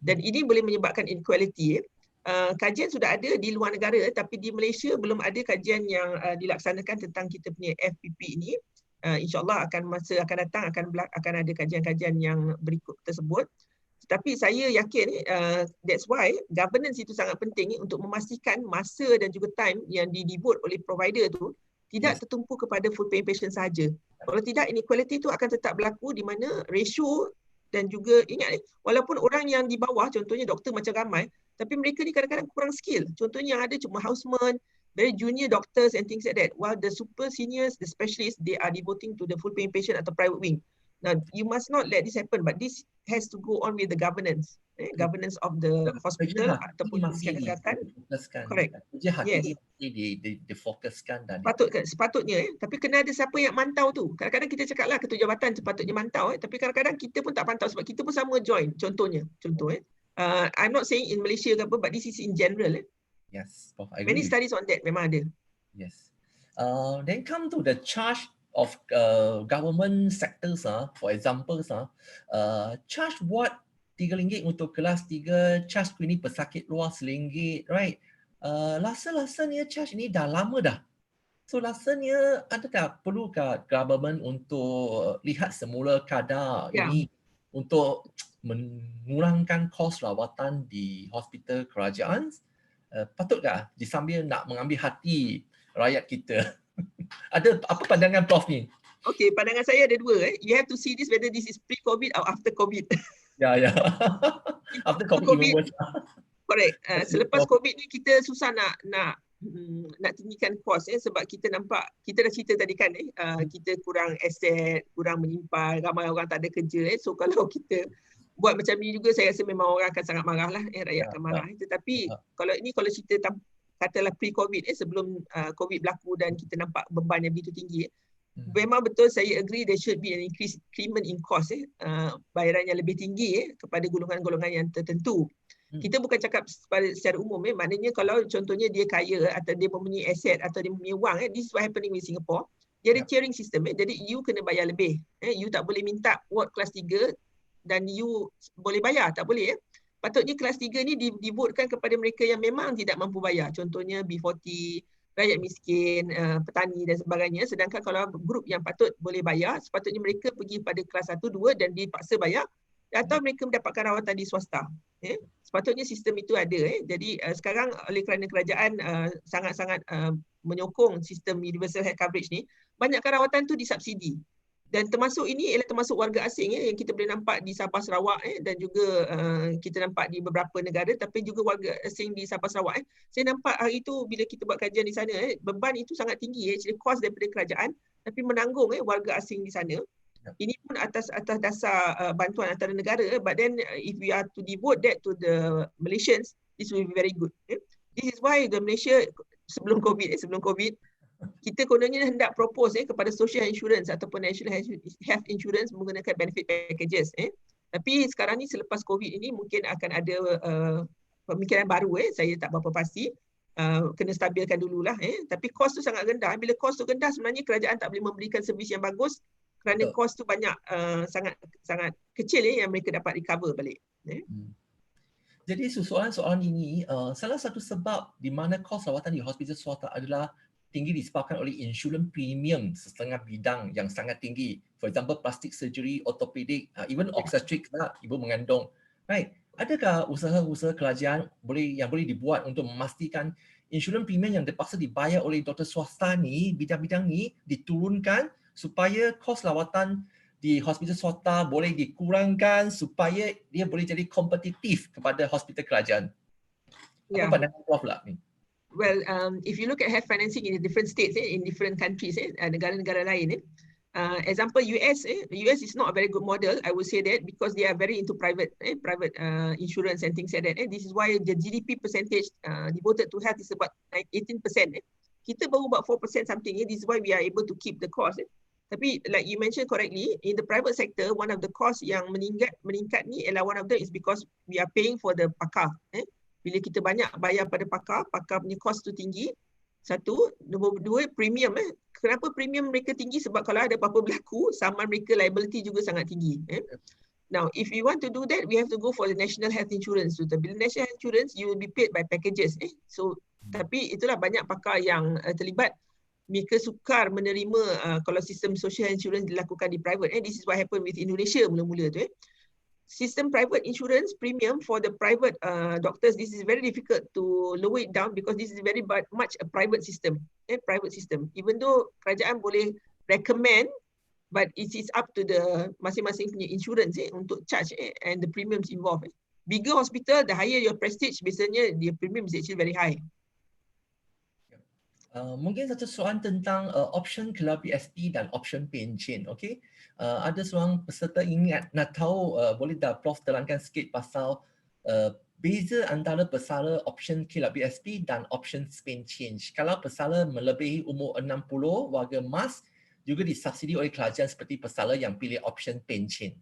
dan ini boleh menyebabkan inequality. Kajian sudah ada di luar negara, tapi di Malaysia belum ada kajian yang dilaksanakan tentang kita punya FPP ini. InsyaAllah masa akan datang akan ada kajian-kajian yang berikut tersebut. Tetapi saya yakin that's why governance itu sangat penting untuk memastikan masa dan juga time yang di-devote oleh provider tu tidak tertumpu kepada full paying patient sahaja. Kalau tidak, inequality itu akan tetap berlaku di mana ratio dan juga ingat, walaupun orang yang di bawah, contohnya doktor macam ramai, tapi mereka ni kadang-kadang kurang skill. Contohnya yang ada cuma houseman, very junior doctors and things like that. While the super seniors, the specialists, they are devoting to the full paying patient atau private wing. Now, you must not let this happen, but this has to go on with the governance, governance of the hospital Kerja hati ataupun masih kementerian kesihatan. difokuskan. Correct. Kerja hati Yes. masih difokuskan dan Sepatutnya, tapi kena ada siapa yang mantau tu. Kadang-kadang kita cakap lah ketua jabatan sepatutnya mantau, tapi kadang-kadang kita pun tak pantau sebab kita pun sama join. Contoh. I'm not saying in Malaysia ke apa, but this is in general. Yes, I agree. Many studies on that memang ada. Yes. Then come to the charge of government sectors. For example, charge what RM3 untuk kelas 3, charge klinik pesakit luar RM1, right? Rasanya charge ni dah lama dah. So rasanya adakah perlukah government untuk lihat semula kadar ini untuk mengurangkan kos rawatan di hospital kerajaan? Patutkah disambil nak mengambil hati rakyat kita? Ada apa pandangan Prof ni? Okay, pandangan saya ada dua. You have to see this whether this is pre-COVID or after COVID. Ya. After COVID. Correct. Selepas COVID ni kita susah nak tinggikan kos sebab kita nampak, kita dah cerita tadi kan kita kurang aset, kurang menyimpan, ramai orang tak ada kerja. So kalau kita buat macam ni juga, saya rasa memang orang akan sangat marah lah, rakyat akan marah. Tetapi kalau cerita katalah pre-COVID sebelum COVID berlaku dan kita nampak beban yang begitu tinggi, memang betul saya agree there should be an increment in cost, bayaran yang lebih tinggi kepada golongan-golongan yang tertentu. Kita bukan cakap secara umum, maknanya kalau contohnya dia kaya atau dia mempunyai aset atau dia mempunyai wang, this is what happening in Singapore. Dia ada tiering system, jadi you kena bayar lebih. You tak boleh minta ward kelas 3 dan you boleh bayar, tak boleh. Patutnya kelas 3 ni divotekan kepada mereka yang memang tidak mampu bayar. Contohnya B40, rakyat miskin, petani dan sebagainya. Sedangkan kalau grup yang patut boleh bayar, sepatutnya mereka pergi pada kelas 1, 2 dan dipaksa bayar, atau mereka mendapatkan rawatan di swasta. Sepatutnya sistem itu ada. Jadi sekarang oleh kerana kerajaan sangat-sangat menyokong sistem universal health coverage ni, banyakkan rawatan tu disubsidi. Dan termasuk ini ialah termasuk warga asing yang kita boleh nampak di Sabah Sarawak dan juga kita nampak di beberapa negara, tapi juga warga asing di Sabah Sarawak. Saya nampak hari itu bila kita buat kajian di sana, beban itu sangat tinggi, kos daripada kerajaan, tapi menanggung warga asing di sana. Ini pun atas dasar bantuan antara negara, but then if we are to devote that to the Malaysians, this will be very good. This is why the Malaysia sebelum COVID kita kononnya hendak propose kepada social insurance ataupun national health insurance menggunakan benefit packages. Tapi sekarang ni selepas COVID ini mungkin akan ada pemikiran baru. Saya tak berapa pasti. Kena stabilkan dululah. Tapi kos tu sangat rendah. Bila kos tu rendah, sebenarnya kerajaan tak boleh memberikan servis yang bagus kerana kos tu banyak sangat kecil yang mereka dapat recover balik. Jadi soalan ini salah satu sebab di mana kos rawatan di hospital swasta adalah tinggi disebabkan oleh insurans premium setengah bidang yang sangat tinggi. For example, plastic surgery, orthopedic, even obstetrics ibu mengandung. Right? Adakah usaha-usaha kerajaan yang boleh dibuat untuk memastikan insurans premium yang terpaksa dibayar oleh doktor swasta ni, bidang-bidang ni diturunkan supaya kos rawatan di hospital swasta boleh dikurangkan supaya dia boleh jadi kompetitif kepada hospital kerajaan? Apa pandangan Prof lah ni? Well, if you look at health financing in different states, in different countries, negara-negara lain, example US, US is not a very good model, I would say that, because they are very into private insurance and things like that. This is why the GDP percentage devoted to health is about 18%. Kita baru about 4% something. This is why we are able to keep the cost. Tapi like you mentioned correctly, in the private sector, one of the cost yang meningkat ni ialah one of them is because we are paying for the pakar. Bila kita banyak bayar pada pakar punya kos tu tinggi. Satu, nombor dua, premium. Kenapa premium mereka tinggi? Sebab kalau ada apa-apa berlaku, saman mereka liability juga sangat tinggi. Now, if you want to do that, we have to go for the national health insurance. Bila national health insurance, you will be paid by packages. So, tapi itulah banyak pakar yang terlibat. Mereka sukar menerima kalau sistem social insurance dilakukan di private. This is what happened with Indonesia mula-mula tu. System private insurance premium for the private doctors, this is very difficult to lower it down because this is very much a private system. Private system. Even though kerajaan boleh recommend, but it is up to the masing-masing punya insurance untuk charge and the premiums involved. Bigger hospital, the higher your prestige, biasanya the premium is actually very high. Mungkin satu soalan tentang option kelar BSP dan option pencen. Okey. Ada seorang peserta ingat nak tahu, boleh tak Prof terangkan sikit pasal beza antara pesara option kelar BSP dan option spend change. Kalau pesara melebihi umur 60 warga emas juga disubsidi oleh kerajaan seperti pesara yang pilih option pencen.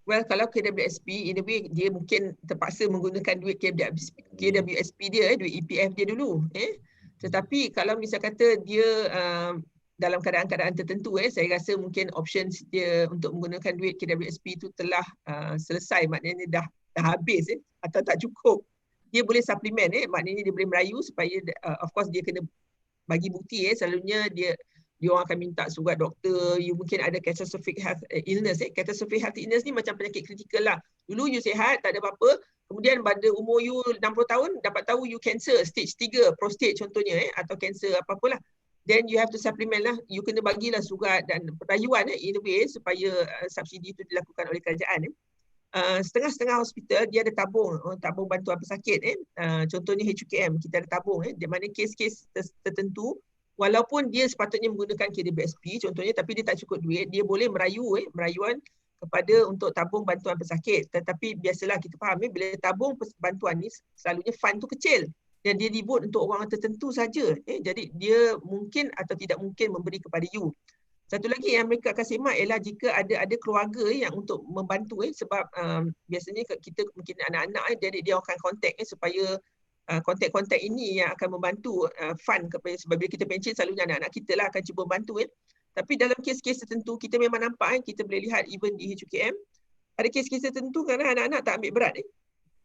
Well, kalau KWSP, in a way, dia mungkin terpaksa menggunakan duit KWSP dia, duit EPF dia dulu. Tetapi kalau misal kata dia dalam keadaan-keadaan tertentu, saya rasa mungkin options dia untuk menggunakan duit KWSP itu telah selesai, maknanya dah habis atau tak cukup. Dia boleh suplemen, maknanya dia boleh merayu supaya, of course dia kena bagi bukti, selalunya dia orang akan minta surat doktor, you mungkin ada catastrophic health illness. Catastrophic health illness ni macam penyakit kritikal lah. Dulu you sihat, tak ada apa-apa. Kemudian pada umur you 60 tahun, dapat tahu you cancer, stage 3, prostate contohnya, atau cancer apa-apalah. Then you have to supplement lah. You kena bagilah surat dan perayuan in a way supaya subsidi itu dilakukan oleh kerajaan. Setengah-setengah hospital dia ada tabung bantuan pesakit. Contohnya HUKM, kita ada tabung. Di mana kes-kes tertentu, walaupun dia sepatutnya menggunakan KWSP contohnya, tapi dia tak cukup duit, dia boleh merayuan kepada untuk tabung bantuan pesakit. Tetapi biasalah kita faham, bila tabung bantuan ni selalunya fund tu kecil dan dia dibuat untuk orang tertentu saja. Jadi dia mungkin atau tidak mungkin memberi kepada you. Satu lagi yang mereka akan semak ialah jika ada keluarga yang untuk membantu, sebab biasanya kita mungkin anak-anak, jadi dia akan kontak supaya kontak-kontak ini yang akan membantu fund kepada, sebab bila kita pencen selalunya anak-anak kita lah akan cuba bantu. Tapi dalam kes-kes tertentu kita memang nampak, kita boleh lihat even di HUKM, ada kes-kes tertentu kerana anak-anak tak ambil berat.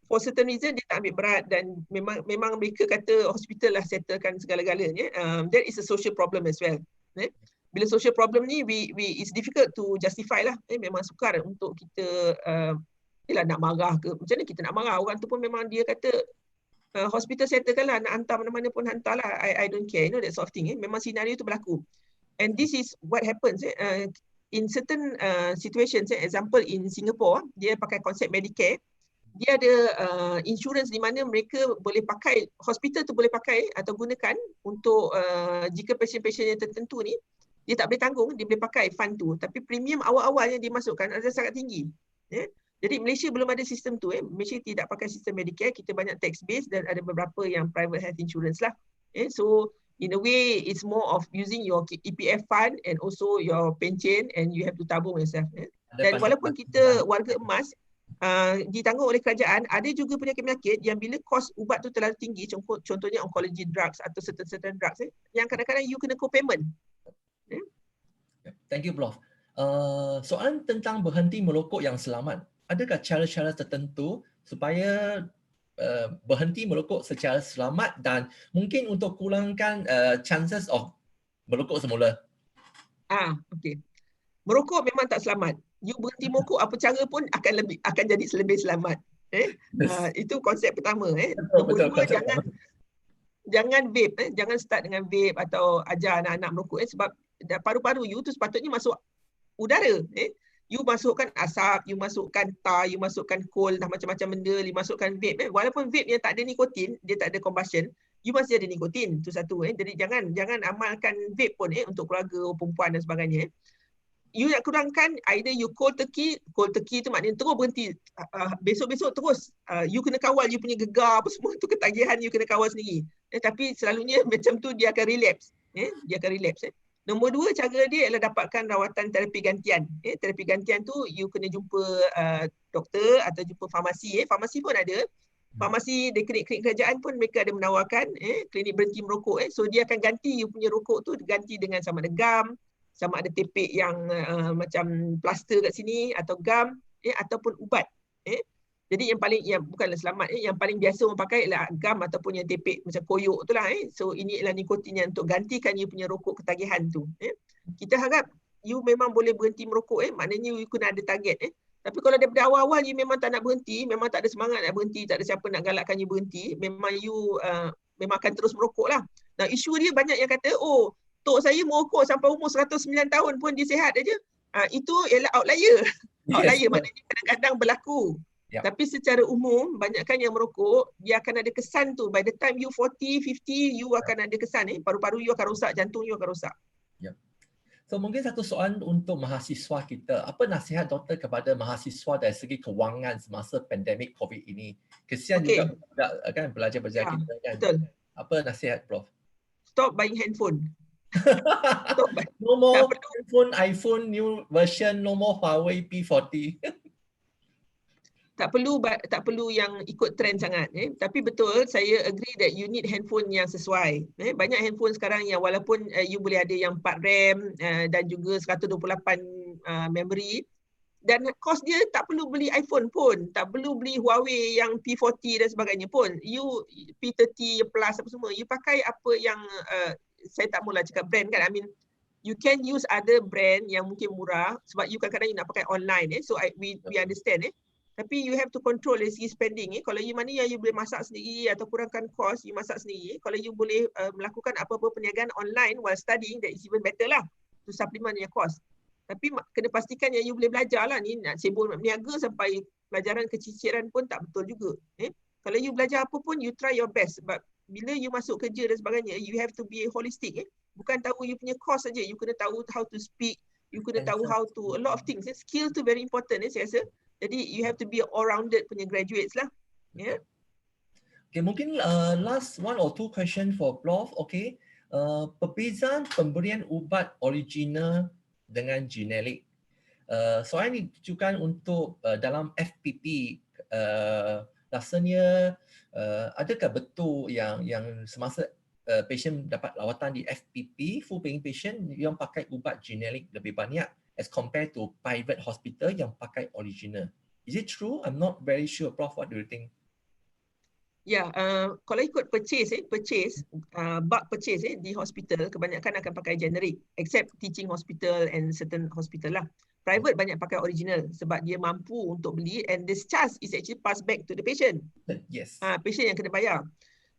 For certain reason dia tak ambil berat dan memang mereka kata hospital lah settlekan segala-galanya. That is a social problem as well. Bila social problem ni, it's difficult to justify lah. Memang sukar untuk kita nak marah ke. Macam mana kita nak marah? Orang tu pun memang dia kata hospital settlekan lah, nak hantar mana-mana pun hantar lah. I don't care, that sort of thing. Memang senario tu berlaku. And this is what happens. In certain situations, example in Singapore, dia pakai konsep Medicare. Dia ada insurance di mana mereka boleh pakai, hospital tu boleh pakai atau gunakan untuk jika pasien-pasien yang tertentu ni, dia tak boleh tanggung, dia boleh pakai fund tu. Tapi premium awal-awal yang dimasukkan adalah sangat tinggi. Jadi Malaysia belum ada sistem tu. Malaysia tidak pakai sistem Medicare, kita banyak tax based dan ada beberapa yang private health insurance lah. So in a way it's more of using your EPF fund and also your pension, and you have to tabung yourself. Dan walaupun kita warga emas, ditanggung oleh kerajaan, ada juga penyakit-penyakit yang bila kos ubat tu terlalu tinggi, contohnya oncology drugs atau certain drugs, yang kadang-kadang you kena co-payment. Thank you, Prof. Soalan tentang berhenti merokok yang selamat. Adakah cara-cara tertentu supaya berhenti merokok secara selamat dan mungkin untuk kurangkan chances of merokok semula? Okay. Merokok memang tak selamat. You berhenti merokok apa cara pun akan jadi lebih selamat. Itu konsep pertama. Nombor dua, jangan vape. Jangan start dengan vape atau ajar anak-anak merokok. Sebab paru-paru you tu sepatutnya masuk udara. You masukkan asap, you masukkan tar, you masukkan coal, dah macam-macam benda, you masukkan vape. Walaupun vape yang tak ada nikotin, dia tak ada combustion, you masih ada nikotin. Itu satu. Jadi jangan amalkan vape pun untuk keluarga, perempuan dan sebagainya. You nak kurangkan, either you cold turkey tu maknanya terus berhenti. Besok-besok terus. You kena kawal you punya gegar apa semua tu, ketagihan you kena kawal sendiri. Tapi selalunya macam tu dia akan relapse. Dia akan relapse. Nombor dua, cara dia ialah dapatkan rawatan terapi gantian. Terapi gantian tu you kena jumpa doktor atau jumpa farmasi. Farmasi pun ada. Farmasi di klinik-klinik kerajaan pun mereka ada menawarkan klinik berhenti merokok. So dia akan ganti you punya rokok tu, ganti dengan sama ada gam, sama ada tepek yang macam plaster kat sini atau gam, ataupun ubat. Jadi yang bukanlah selamat, yang paling biasa orang pakai ialah gam ataupun yang tepek macam koyok tu lah. So ini ialah nikotin yang untuk gantikan you punya rokok ketagihan tu. Kita harap you memang boleh berhenti merokok, maknanya you kena ada target. Tapi kalau daripada awal-awal you memang tak nak berhenti, memang tak ada semangat nak berhenti, tak ada siapa nak galakkan you berhenti, memang you memang akan terus merokok lah. Nah, isu dia banyak yang kata, tok saya merokok sampai umur 109 tahun pun dia sihat aja. Itu ialah outlier. Outlier maknanya kadang-kadang berlaku. Yep. Tapi secara umum, banyakkan yang merokok, dia akan ada kesan tu. By the time you 40, 50, you akan ada kesan. Paru-paru you akan rosak, jantung you akan rosak. Yep. So mungkin satu soalan untuk mahasiswa kita. Apa nasihat doktor kepada mahasiswa dari segi kewangan semasa pandemik COVID ini? Kesian juga Okay. budak kan pelajar-pelajar Ya, kita kan. betul. Apa nasihat Prof? Stop buying handphone. Stop buy. No Tak more perlu, iPhone new version, no more Huawei P40. tak perlu yang ikut trend sangat. Tapi betul, saya agree that you need handphone yang sesuai. Banyak handphone sekarang yang walaupun you boleh ada yang 4 RAM dan juga 128 memory, dan kos dia tak perlu beli iPhone pun, tak perlu beli Huawei yang P40 dan sebagainya pun. You P30 plus apa semua, you pakai apa yang saya tak maulah cakap brand kan. I mean, you can use other brand yang mungkin murah sebab you kadang-kadang you nak pakai online. So we understand. Tapi you have to control dari segi spending. Kalau you mana yang you boleh masak sendiri atau kurangkan kos, you masak sendiri. Kalau you boleh melakukan apa-apa perniagaan online while studying, that is even better lah. To supplement your cost. Tapi kena pastikan yang you boleh belajar lah ni. Nak sibuk nak berniaga sampai pelajaran keciciran pun tak betul juga. Kalau you belajar apa pun, you try your best. Sebab bila you masuk kerja dan sebagainya, you have to be holistic. Bukan tahu you punya course saja. You kena tahu how to speak. You kena tahu how to, a lot of things. Skill tu very important saya rasa. Jadi you have to be all-rounded punya graduates lah. Yeah. Okay, mungkin last one or two question for Prof. Okay, perbezaan pemberian ubat original dengan generik. Soalan ini ditujukan untuk dalam FPP. Rasanya adakah betul yang semasa patient dapat lawatan di FPP, full paying patient, yang pakai ubat generik lebih banyak as compared to private hospital yang pakai original? Is it true? I'm not very sure, Prof. What do you think? Ya, kalau ikut bulk purchase di hospital, kebanyakan akan pakai generic, except teaching hospital and certain hospital lah. Private banyak pakai original sebab dia mampu untuk beli, and this charge is actually passed back to the patient. Yes. Patient yang kena bayar.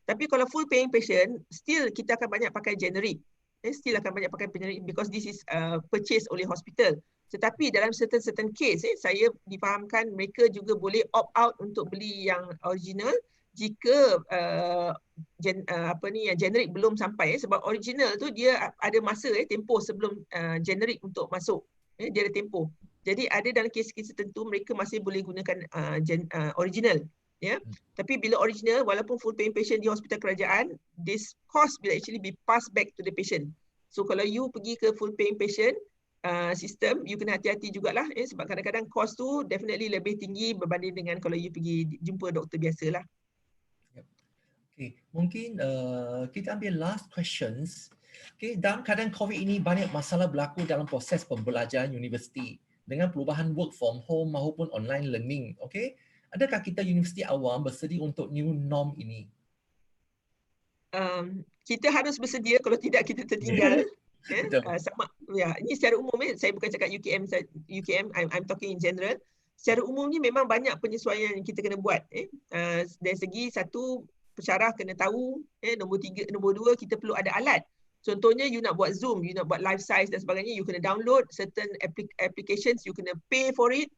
Tapi kalau full paying patient, still kita akan banyak pakai generic. Still akan banyak pakai generic because this is purchased oleh hospital. Tetapi dalam certain case, saya difahamkan mereka juga boleh opt out untuk beli yang original jika generic belum sampai. Sebab original tu dia ada masa tempoh sebelum generic untuk masuk. Dia ada tempoh. Jadi ada dalam kes-kes tertentu mereka masih boleh gunakan original. Tapi bila original, walaupun full paying patient di hospital kerajaan, this cost will actually be passed back to the patient. So kalau you pergi ke full paying patient system, you kena hati-hati jugalah sebab kadang-kadang cost tu definitely lebih tinggi berbanding dengan kalau you pergi jumpa doktor biasalah. Okay, mungkin kita ambil last questions. Okay, dalam keadaan COVID ini banyak masalah berlaku dalam proses pembelajaran universiti dengan perubahan work from home maupun online learning. Okay, adakah kita universiti awam bersedia untuk new norm ini? Kita harus bersedia, kalau tidak kita tertinggal. Sama, ini secara umum saya bukan cakap UKM, I'm talking in general. Secara umumnya memang banyak penyesuaian yang kita kena buat. Dari segi satu, pensyarah kena tahu. Nombor dua, kita perlu ada alat. Contohnya you nak buat Zoom, you nak buat live size dan sebagainya, you kena download certain applications, you kena pay for it.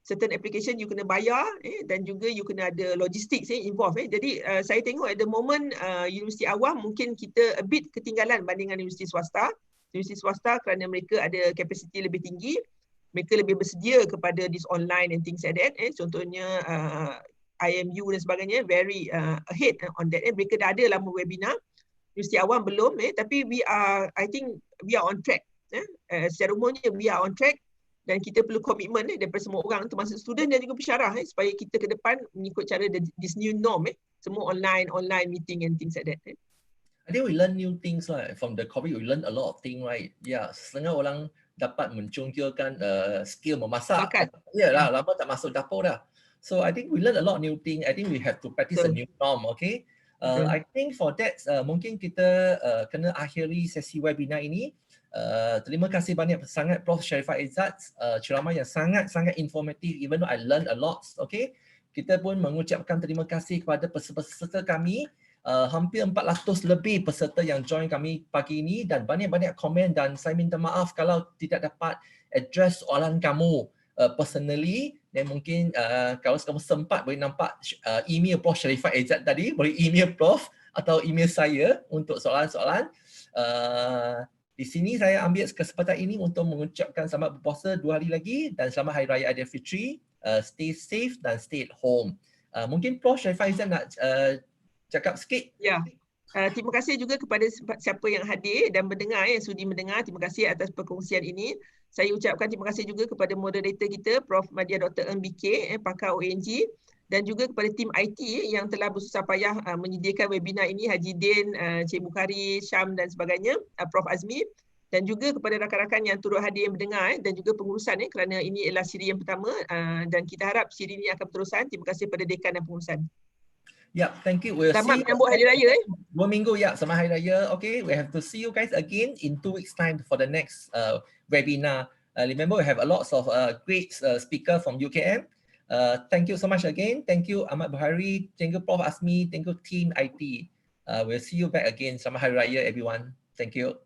Certain application you kena bayar, dan juga you kena ada logistics involved. Jadi saya tengok at the moment universiti awam mungkin kita a bit ketinggalan bandingkan universiti swasta. Universiti swasta kerana mereka ada kapasiti lebih tinggi, mereka lebih bersedia kepada this online and things like that. Contohnya IMU dan sebagainya very ahead on that. Mereka dah ada lama webinar. Universiti awam belum, tapi I think we are on track. Secara umumnya we are on track. Dan kita perlu komitmen daripada semua orang, termasuk student dan juga pensyarah, supaya kita ke depan mengikut cara this new norm, semua online meeting and things like that. I think we learn new things lah. From the COVID, we learn a lot of things, right? Yeah, setengah orang dapat mencungkilkan skill memasak. Lah, lama tak masuk dapur dah. So I think we learn a lot of new things. I think we have to practice a new norm, okay? I think for that, mungkin kita kena akhiri sesi webinar ini. Terima kasih banyak sangat Prof. Sharifah Izzat, ceramah yang sangat-sangat informatif, even though I learned a lot. Okay, kita pun mengucapkan terima kasih kepada peserta kami, hampir 400 lebih peserta yang join kami pagi ini dan banyak-banyak komen, dan saya minta maaf kalau tidak dapat address soalan kamu. personally, dan mungkin kalau kamu sempat boleh nampak email Prof Sharifah Izzat tadi, boleh email Prof atau email saya untuk soalan-soalan. Di sini saya ambil kesempatan ini untuk mengucapkan selamat berpuasa 2 hari lagi dan selamat Hari Raya Aidilfitri. Stay safe dan stay at home. Mungkin Prof Sharifah Izzat nak cakap sikit? Ya. Terima kasih juga kepada siapa yang hadir dan mendengar, yang sudi mendengar. Terima kasih atas perkongsian ini. Saya ucapkan terima kasih juga kepada moderator kita, Prof Madya Dr. Ng BK, pakar ONG, dan juga kepada tim IT yang telah bersusah payah menyediakan webinar ini, Haji Din, Cik Bukhari, Syam dan sebagainya, Prof Azmi, dan juga kepada rakan-rakan yang turut hadir yang mendengar dan juga pengurusan kerana ini adalah siri yang pertama dan kita harap siri ini akan berterusan. Terima kasih kepada dekan dan pengurusan. Yeah, thank you. We'll Selamat see. menyambut Hari Raya. 2 minggu ya, selamat Hari Raya. Okay, we have to see you guys again in 2 weeks time for the next webinar. Remember, we have a lots of great speaker from UKM. Thank you so much again. Thank you Ahmad Buhari. Thank you Prof Azmi. Thank you team IT. We'll see you back again. Selamat Hari Raya everyone. Thank you.